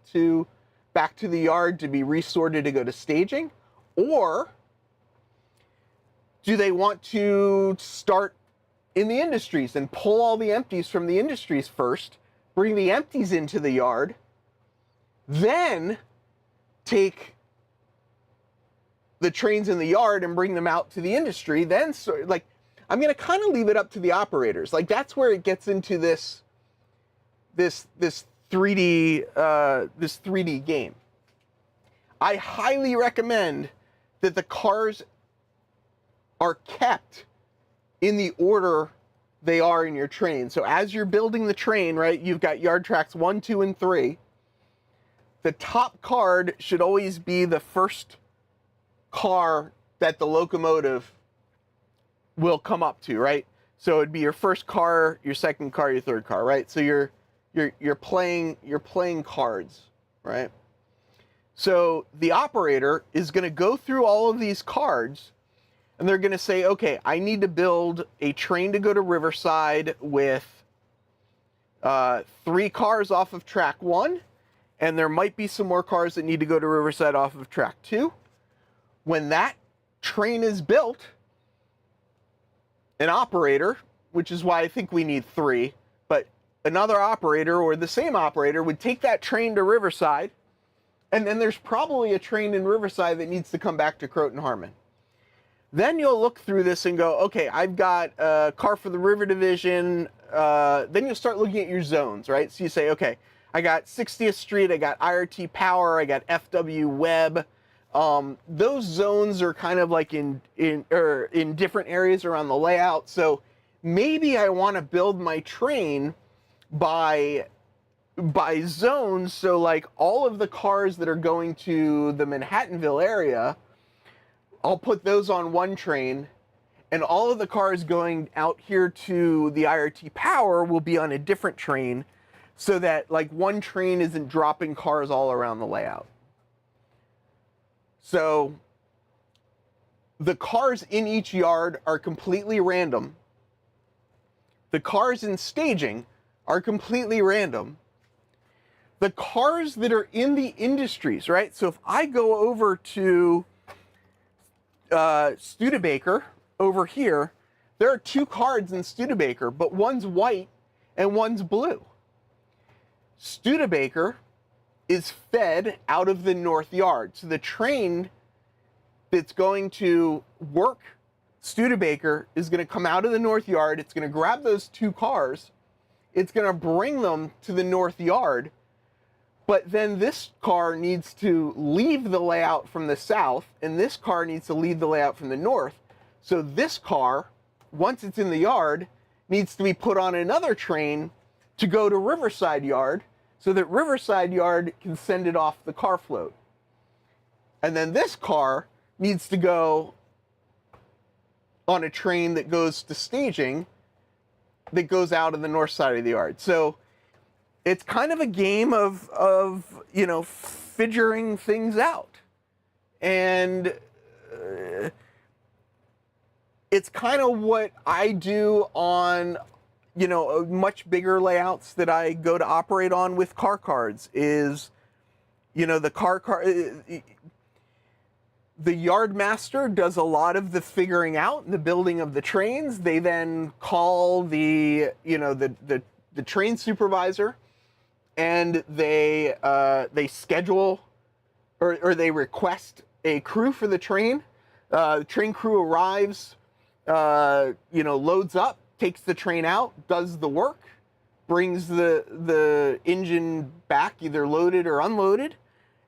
back to the yard to be resorted to go to staging? Or do they want to start in the industries and pull all the empties from the industries first, bring the empties into the yard, then take the trains in the yard and bring them out to the industry? Then, so, like, I'm going to kind of leave it up to the operators. Like, that's where it gets into this 3D game. I highly recommend that the cars are kept in the order they are in your train. So as you're building the train, right, you've got yard tracks 1, 2, and 3. The top card should always be the first car that the locomotive will come up to, right? So it'd be your first car, your second car, your third car, right? So you're playing cards, right? So the operator is going to go through all of these cards, and they're going to say, okay, I need to build a train to go to Riverside with 3 cars off of track 1, and there might be some more cars that need to go to Riverside off of track 2. When that train is built, an operator, which is why I think we need 3, but another operator or the same operator would take that train to Riverside, and then there's probably a train in Riverside that needs to come back to Croton Harmon. Then you'll look through this and go, okay, I've got a car for the River Division. Then you'll start looking at your zones, right? So you say, okay, I got 60th Street, I got IRT Power, I got FW Web. Those zones are kind of like in different areas around the layout. So maybe I want to build my train by zones. So like all of the cars that are going to the Manhattanville area, I'll put those on one train, and all of the cars going out here to the IRT Power will be on a different train, so that like one train isn't dropping cars all around the layout. So the cars in each yard are completely random. The cars in staging are completely random. The cars that are in the industries, right? So if I go over to Studebaker over here, there are 2 cards in Studebaker, but one's white and one's blue. Studebaker is fed out of the north yard. So the train that's going to work Studebaker is going to come out of the north yard. It's going to grab those 2 cars. It's going to bring them to the north yard. But then this car needs to leave the layout from the south, and this car needs to leave the layout from the north. So this car, once it's in the yard, needs to be put on another train to go to Riverside Yard, so that Riverside Yard can send it off the car float. And then this car needs to go on a train that goes to staging that goes out of the north side of the yard. So it's kind of a game of you know, figuring things out. And it's kind of what I do on, you know, much bigger layouts that I go to operate on with car cards is, you know, the yard master does a lot of the figuring out and the building of the trains. They then call the, you know, the train supervisor, and they schedule or they request a crew for the train. The train crew arrives, you know, loads up, takes the train out, does the work, brings the engine back either loaded or unloaded,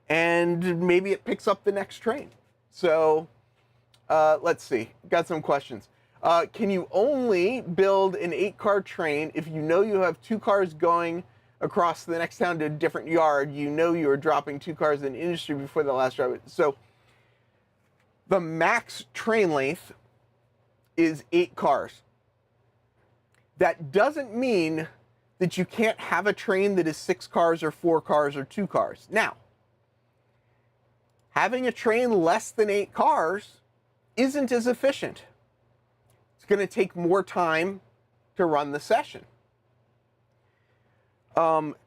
and maybe it picks up the next train. So let's see, got some questions. Can you only build an 8-car train if you know you have 2 cars going across the next town to a different yard, you know you are dropping 2 cars in the industry before the last driver. So the max train length is 8 cars. That doesn't mean that you can't have a train that is 6 cars or 4 cars or 2 cars. Now, having a train less than 8 cars isn't as efficient. It's going to take more time to run the session.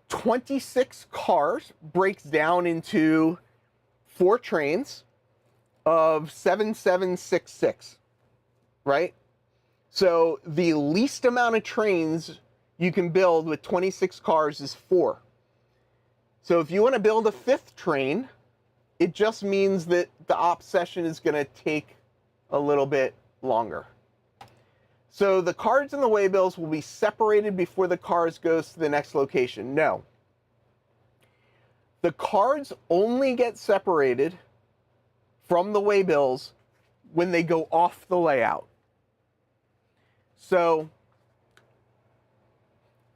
26 cars breaks down into 4 trains of 7766, right? So the least amount of trains you can build with 26 cars is 4. So if you want to build a 5th train, it just means that the op session is going to take a little bit longer. So the cards and the waybills will be separated before the cars goes to the next location. No. The cards only get separated from the waybills when they go off the layout. So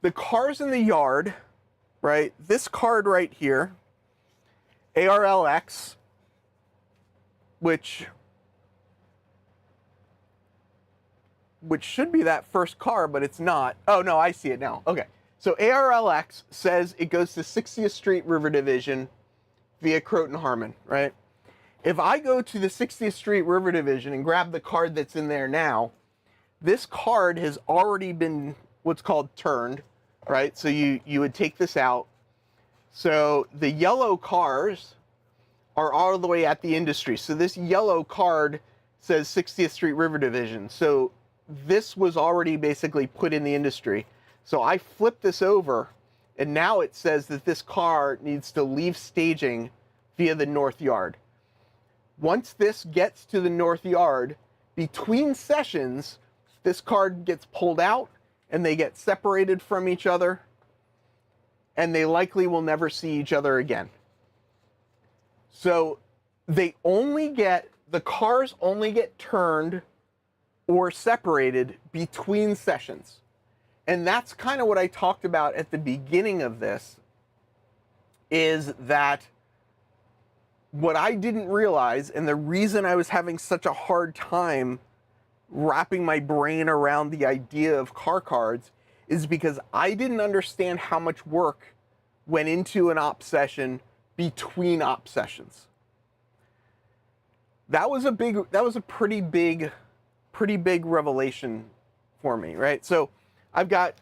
the cars in the yard, right? This card right here, ARLX, which should be that first car, but it's not. Oh, no, I see it now. Okay. So ARLX says it goes to 60th Street River Division via Croton Harmon, right? If I go to the 60th Street River Division and grab the card that's in there now, this card has already been what's called turned, right? So you would take this out. So the yellow cars are all the way at the industry. So this yellow card says 60th Street River Division. So this was already basically put in the industry. So I flipped this over, and now it says that this car needs to leave staging via the north yard. Once this gets to the north yard, between sessions, this card gets pulled out, and they get separated from each other, and they likely will never see each other again. So the cars only get turned or separated between sessions. And that's kind of what I talked about at the beginning of this, is that what I didn't realize, and the reason I was having such a hard time wrapping my brain around the idea of car cards, is because I didn't understand how much work went into an op session between op sessions. That was a pretty big revelation for me, right? So I've got,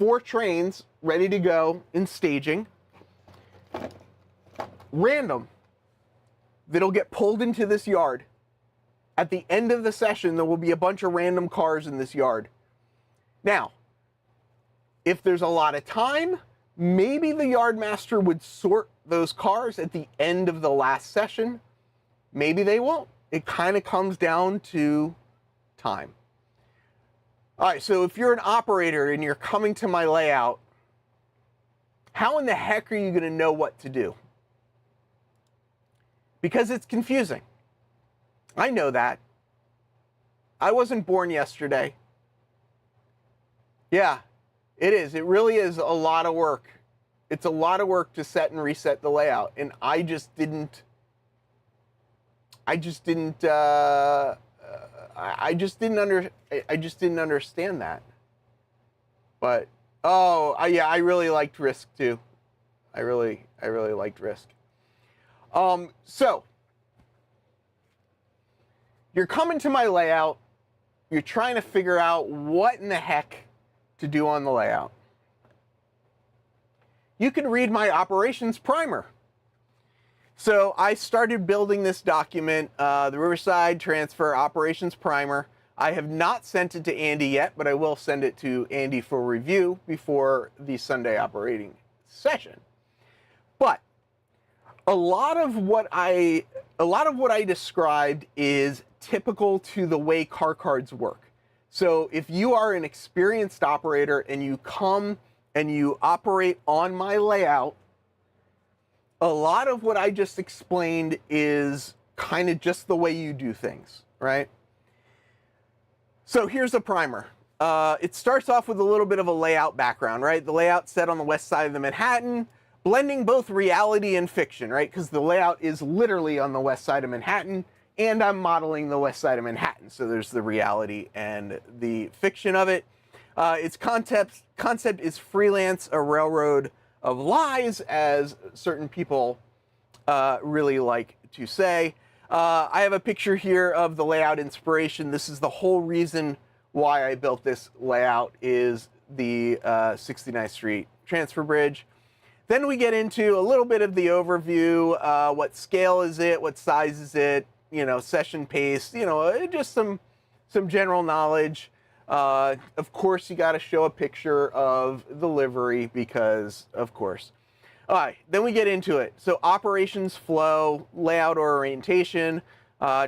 4 trains ready to go in staging, random, that'll get pulled into this yard. At the end of the session, there will be a bunch of random cars in this yard. Now, if there's a lot of time, maybe the yard master would sort those cars at the end of the last session. Maybe they won't. It kind of comes down to time. All right, so if you're an operator and you're coming to my layout, how in the heck are you going to know what to do? Because it's confusing. I know that. I wasn't born yesterday. Yeah, it is. It really is a lot of work. It's a lot of work to set and reset the layout, and I just didn't understand that. But yeah, I really liked Risk too. I really liked Risk. So you're coming to my layout, you're trying to figure out what in the heck to do on the layout. You can read my operations primer. So I started building this document, the Riverside Transfer Operations Primer. I have not sent it to Andy yet, but I will send it to Andy for review before the Sunday operating session. But a lot of what I described is typical to the way car cards work. So if you are an experienced operator and you come and you operate on my layout, a lot of what I just explained is kind of just the way you do things, right? So here's a primer. it starts off with a little bit of a layout background, right? The layout set on the west side of the Manhattan, blending both reality and fiction, right? Because the layout is literally on the west side of Manhattan, and I'm modeling the west side of Manhattan. So there's the reality and the fiction of it. Its concept is freelance, a railroad of lies, as certain people really like to say. I have a picture here of the layout inspiration. This is the whole reason why I built this layout, is the 69th Street Transfer Bridge. Then we get into a little bit of the overview. What scale is it? What size is it? You know, session pace, you know, just some general knowledge. Of course, you got to show a picture of the livery because, of course. All right, then we get into it. So operations flow, layout orientation,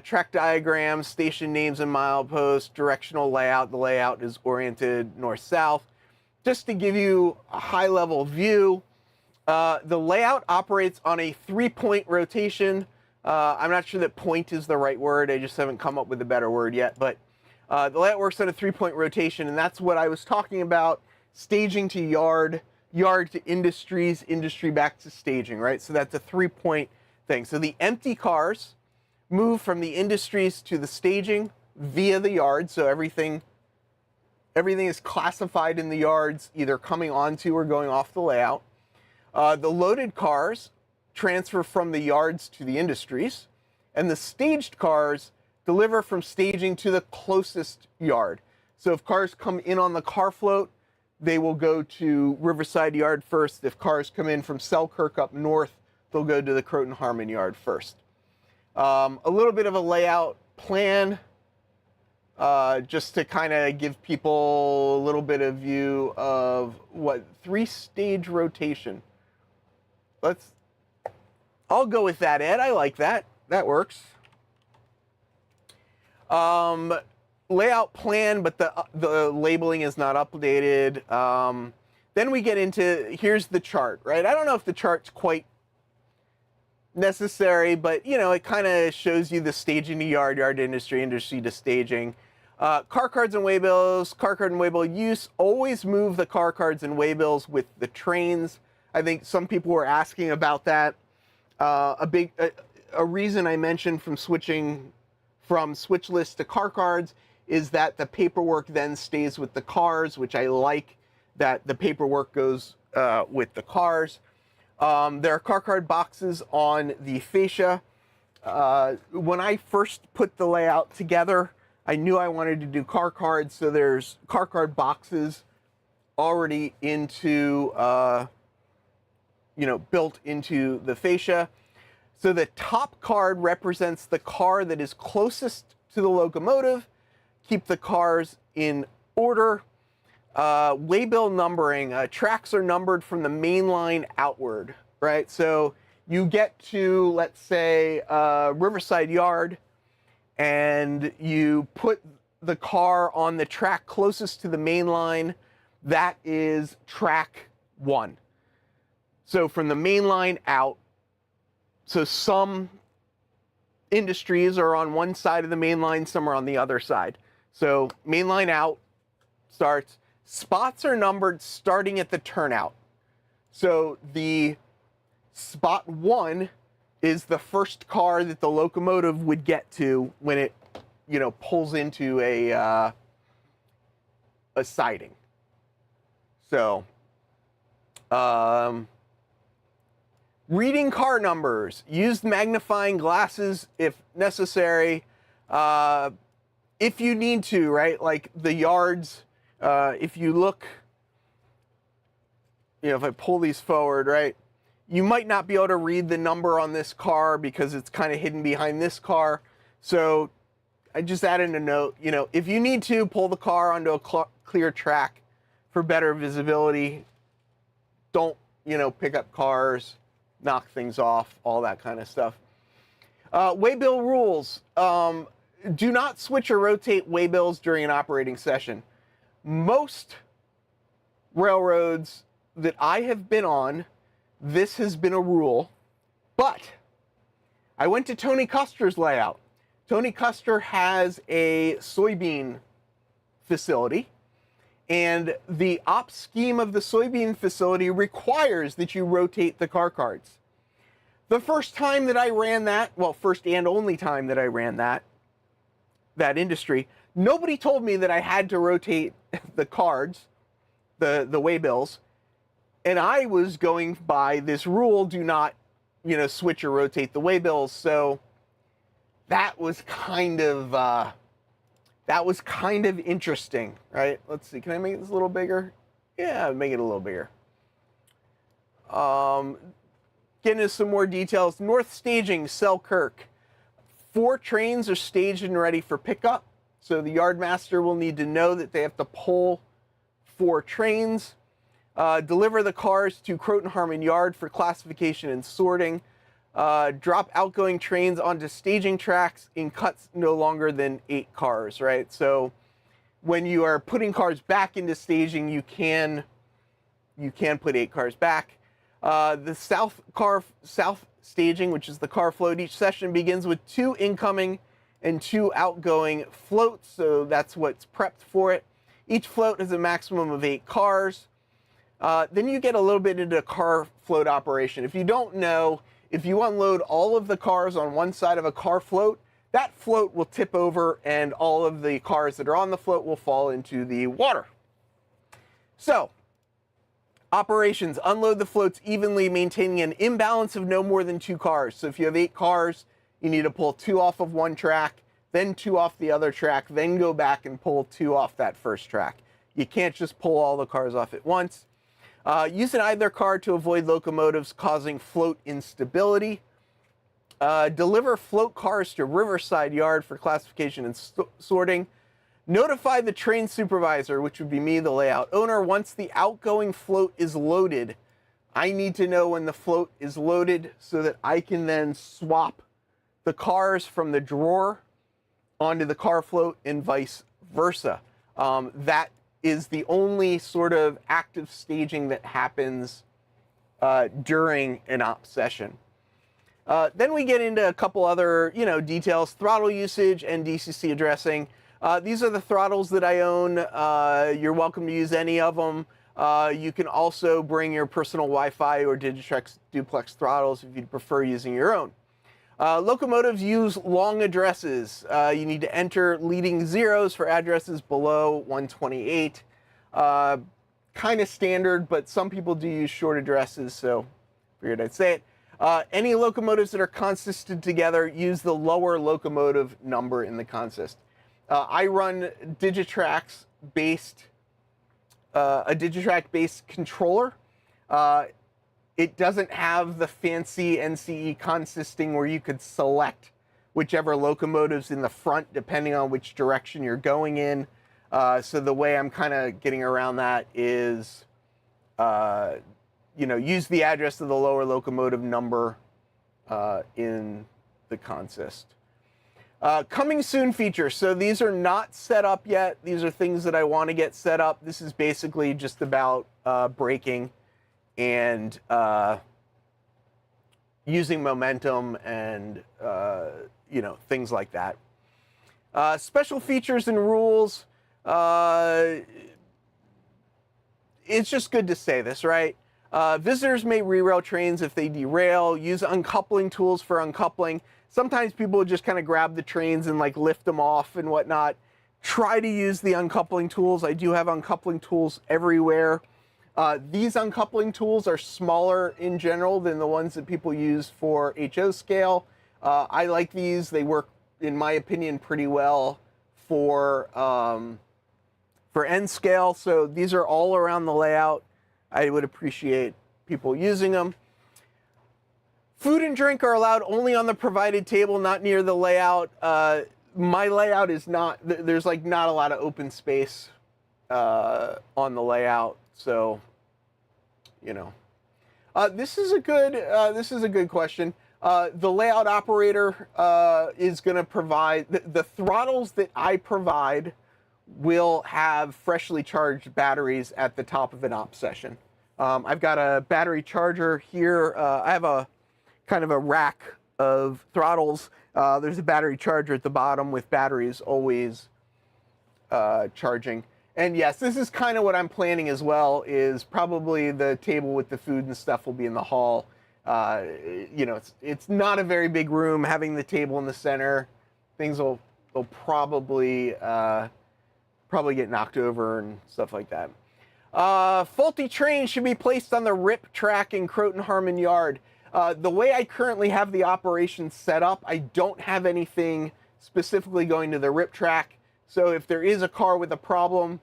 track diagrams, station names and mileposts, directional layout. The layout is oriented north-south. Just to give you a high-level view, the layout operates on a 3-point rotation. I'm not sure that point is the right word. I just haven't come up with a better word yet. But the layout works on a 3-point rotation, and that's what I was talking about, staging to yard, yard to industries, industry back to staging, right? So that's a 3-point thing. So the empty cars move from the industries to the staging via the yard. So everything is classified in the yards, either coming onto or going off the layout. The loaded cars transfer from the yards to the industries, and the staged cars deliver from staging to the closest yard. So if cars come in on the car float, they will go to Riverside Yard first. If cars come in from Selkirk up north, they'll go to the Croton Harmon Yard first. A little bit of a layout plan, just to kind of give people a little bit of view of what 3-stage rotation. I'll go with that, Ed. I like that. That works. Layout plan, but the labeling is not updated. Then we get into, here's the chart, right? I don't know if the chart's quite necessary, but you know, it kind of shows you the staging to yard, yard to industry, industry to staging. Car cards and waybills, car card and waybill use, always move the car cards and waybills with the trains. I think some people were asking about that. A reason I mentioned from switching from switch lists to car cards is that the paperwork then stays with the cars, which I like that the paperwork goes with the cars. There are car card boxes on the fascia. When I first put the layout together, I knew I wanted to do car cards, so there's car card boxes already into, built into the fascia. So the top card represents the car that is closest to the locomotive. Keep the cars in order. Waybill numbering. Tracks are numbered from the main line outward, right? So you get to, let's say, Riverside Yard, and you put the car on the track closest to the main line. That is track 1. So from the main line out, so some industries are on one side of the main line, some are on the other side. So main line out starts. Spots are numbered starting at the turnout. So the spot 1 is the first car that the locomotive would get to when it, pulls into a siding. So, reading car numbers. Use magnifying glasses if necessary. If you need to, right? Like the yards, if you look, if I pull these forward, right? You might not be able to read the number on this car because it's kind of hidden behind this car. So I just added a note, if you need to, pull the car onto a clear track for better visibility. Don't, pick up cars, knock things off, all that kind of stuff. Waybill rules. Do not switch or rotate waybills during an operating session. Most railroads that I have been on, this has been a rule, but I went to Tony Custer's layout. Tony Custer has a soybean facility, And the ops scheme of the soybean facility requires that you rotate the car cards. The first time that I ran that, well, first and only time that I ran that industry, nobody told me that I had to rotate the cards, the waybills, and I was going by this rule: do not, switch or rotate the waybills. So that was kind of interesting, right? Let's see, can I make this a little bigger? Yeah, make it a little bigger. Getting into some more details. North Staging, Selkirk. 4 trains are staged and ready for pickup. So the yardmaster will need to know that they have to pull 4 trains. Deliver the cars to Croton Harmon Yard for classification and sorting. Drop outgoing trains onto staging tracks in cuts no longer than 8 cars, right? So when you are putting cars back into staging, you can put 8 cars back. The south staging, which is the car float, each session begins with 2 incoming and 2 outgoing floats, so that's what's prepped for it. Each float has a maximum of 8 cars. Then you get a little bit into car float operation. If you don't know, if you unload all of the cars on one side of a car float, that float will tip over and all of the cars that are on the float will fall into the water. So, operations: unload the floats evenly, maintaining an imbalance of no more than 2 cars. So if you have 8 cars, you need to pull 2 off of one track, then 2 off the other track, then go back and pull 2 off that first track. You can't just pull all the cars off at once. Use an either car to avoid locomotives causing float instability. Deliver float cars to Riverside Yard for classification and sorting. Notify the train supervisor, which would be me, the layout owner, once the outgoing float is loaded. I need to know when the float is loaded so that I can then swap the cars from the drawer onto the car float and vice versa. That is the only sort of active staging that happens during an op session. Then we get into a couple other, details: throttle usage and DCC addressing. These are the throttles that I own. You're welcome to use any of them. You can also bring your personal Wi-Fi or Digitrex duplex throttles if you'd prefer using your own. Locomotives use long addresses. You need to enter leading zeros for addresses below 128. Kind of standard, but some people do use short addresses, so figured I'd say it. Any locomotives that are consisted together use the lower locomotive number in the consist. I run Digitrax-based, a Digitrax-based controller. It doesn't have the fancy NCE consisting where you could select whichever locomotive's in the front depending on which direction you're going in. So the way I'm kind of getting around that is, use the address of the lower locomotive number in the consist. Coming soon features. So these are not set up yet. These are things that I want to get set up. This is basically just about braking and using momentum and, things like that. Special features and rules. It's just good to say this, right? Visitors may rerail trains if they derail. Use uncoupling tools for uncoupling. Sometimes people just kind of grab the trains and lift them off and whatnot. Try to use the uncoupling tools. I do have uncoupling tools everywhere. These uncoupling tools are smaller in general than the ones that people use for HO scale. I like these. They work, in my opinion, pretty well for N scale. So these are all around the layout. I would appreciate people using them. Food and drink are allowed only on the provided table, not near the layout. My layout is not, there's not a lot of open space on the layout. So, this is a good question. The layout operator is going to provide, the throttles that I provide will have freshly charged batteries at the top of an op session. I've got a battery charger here. I have a kind of a rack of throttles. There's a battery charger at the bottom with batteries always charging. And yes, this is kind of what I'm planning as well, is probably the table with the food and stuff will be in the hall. You know, it's not a very big room. Having the table in the center, things will probably get knocked over and stuff like that. Faulty train should be placed on the RIP track in Croton Harmon Yard. The way I currently have the operation set up, I don't have anything specifically going to the RIP track. So if there is a car with a problem,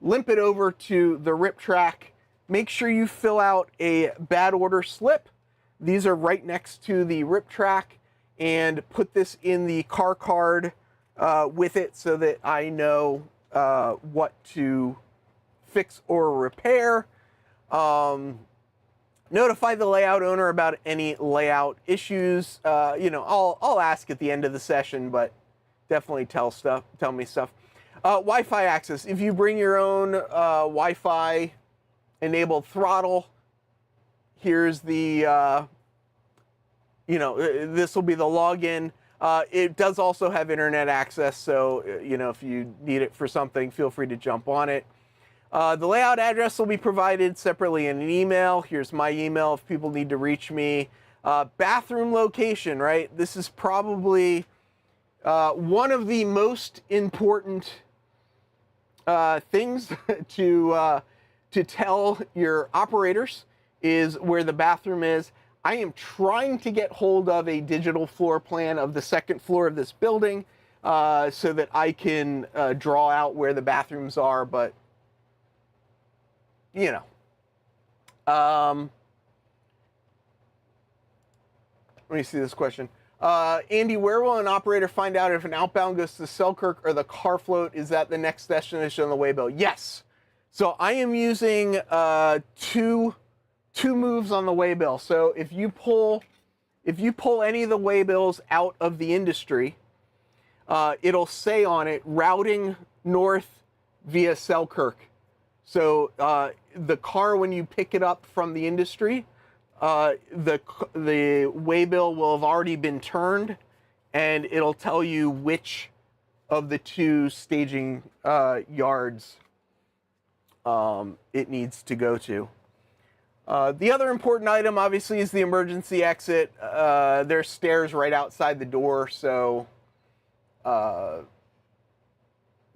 limp it over to the RIP track. Make sure you fill out a bad order slip. These are right next to the RIP track, and put this in the car card with it so that I know what to fix or repair. Notify the layout owner about any layout issues. You know, I'll ask at the end of the session, but definitely tell me stuff. Wi-Fi access. If you bring your own Wi-Fi enabled throttle, here's the, you know, this will be the login. It does also have internet access, so, you know, if you need it for something, feel free to jump on it. The layout address will be provided separately in an email. Here's my email if people need to reach me. Bathroom location, right? This is probably one of the most important things to tell your operators, is where the bathroom is. I am trying to get hold of a digital floor plan of the second floor of this building so that I can draw out where the bathrooms are, but you know. Let me see this question. Andy, where will an operator find out if an outbound goes to Selkirk or the car float? Is that the next destination on the waybill? Yes. So I am using two moves on the waybill. So if you pull any of the waybills out of the industry, it'll say on it routing north via Selkirk. So the car, when you pick it up from the industry, the waybill will have already been turned, and it'll tell you which of the two staging yards it needs to go to. The other important item, obviously, is the emergency exit. There's stairs right outside the door, so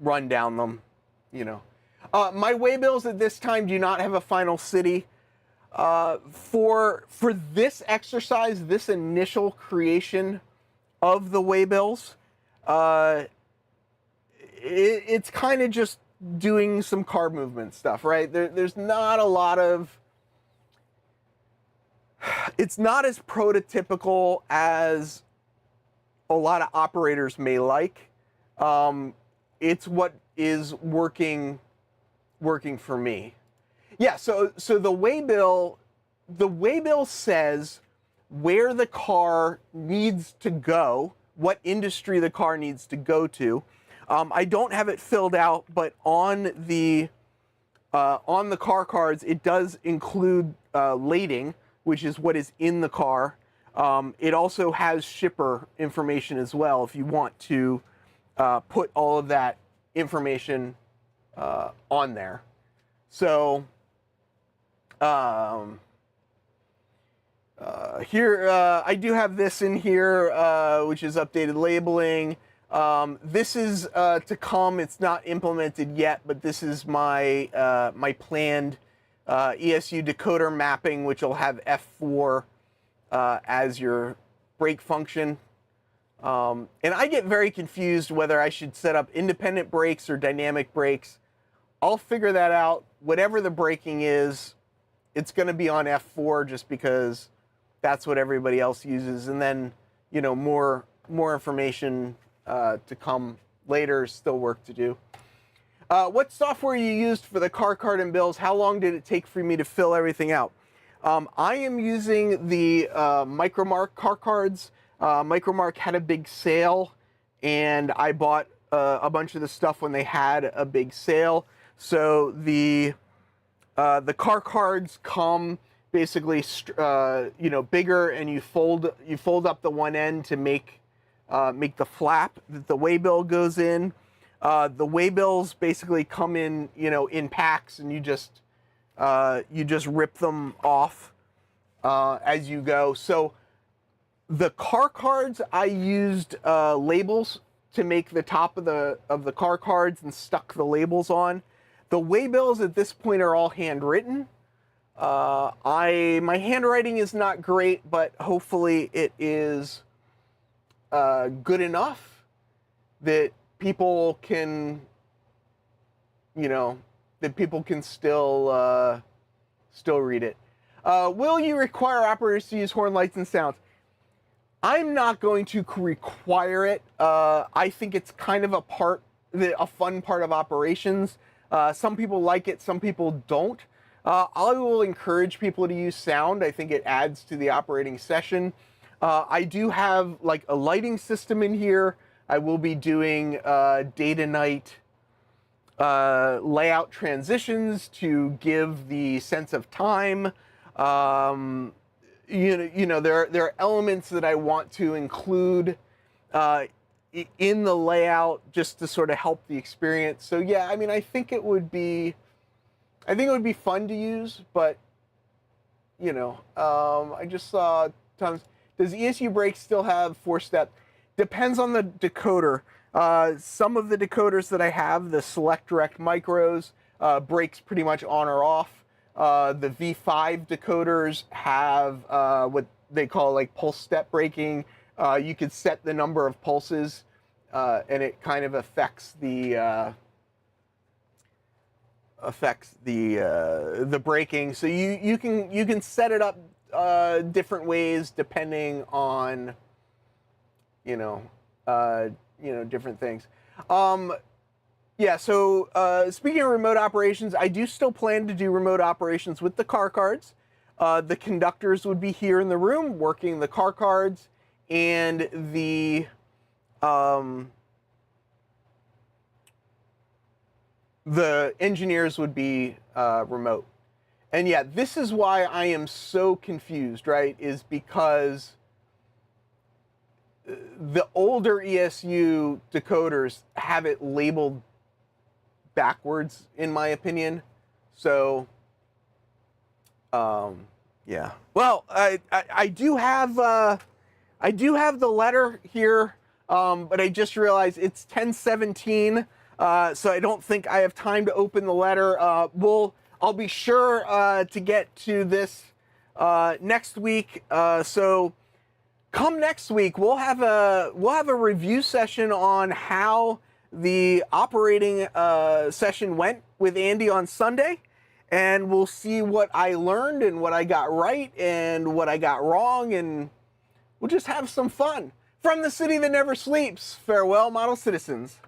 run down them, you know. My waybills at this time do not have a final city. For this exercise, this initial creation of the waybills, it's kind of just doing some car movement stuff, right? There's not a lot of... It's not as prototypical as a lot of operators may like. It's what is working for me. Yeah, so the waybill says where the car needs to go, what industry the car needs to go to. I don't have it filled out, but on the car cards, it does include lading, which is what is in the car. It also has shipper information as well, if you want to put all of that information on there. So here, I do have this in here, which is updated labeling. This is to come. It's not implemented yet, but this is my my planned ESU decoder mapping, which will have F4 as your brake function. And I get very confused whether I should set up independent brakes or dynamic brakes. I'll figure that out. Whatever the braking is, it's going to be on F4 just because that's what everybody else uses. And then, you know, more information to come later, still work to do. What software you used for the car card and bills? How long did it take for me to fill everything out? I am using the Micromark car cards. Micromark had a big sale, and I bought a bunch of the stuff when they had a big sale. So the car cards come basically you know, bigger, and you fold up the one end to make the flap that the waybill goes in. The waybills basically come in, in packs, and you just rip them off as you go. So the car cards, I used labels to make the top of the car cards and stuck the labels on. The waybills at this point are all handwritten. My handwriting is not great, but hopefully it is good enough that people can, still read it. Will you require operators to use horn, lights, and sounds? I'm not going to require it. I think it's kind of a fun part of operations. Some people like it, some people don't. I will encourage people to use sound. I think it adds to the operating session. I do have like a lighting system in here. I will be doing day to night layout transitions to give the sense of time. There are elements that I want to include in the layout just to sort of help the experience. So yeah, I mean, I think it would be fun to use, but I just saw tons. Does ESU brake still have 4-step? Depends on the decoder. Some of the decoders that I have, the select direct micros, brakes pretty much on or off. The V5 decoders have what they call like pulse step braking. You could set the number of pulses, and it kind of affects the braking. So you can set it up different ways depending on different things. Yeah, so speaking of remote operations, I do still plan to do remote operations with the car cards. The conductors would be here in the room working the car cards, and the engineers would be remote. And yeah, this is why I am so confused, right? Is because the older ESU decoders have it labeled backwards, in my opinion. So, yeah. Well, I do have the letter here, but I just realized it's 10:17, so I don't think I have time to open the letter. I'll be sure to get to this next week. So come next week, we'll have a review session on how the operating session went with Andy on Sunday, and we'll see what I learned and what I got right and what I got wrong, and we'll just have some fun. From the city that never sleeps, farewell, model citizens.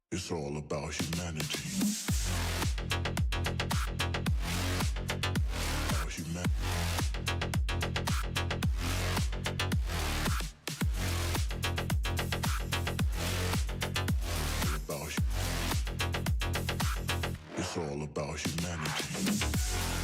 It's all about humanity. About humanity. It's all about humanity.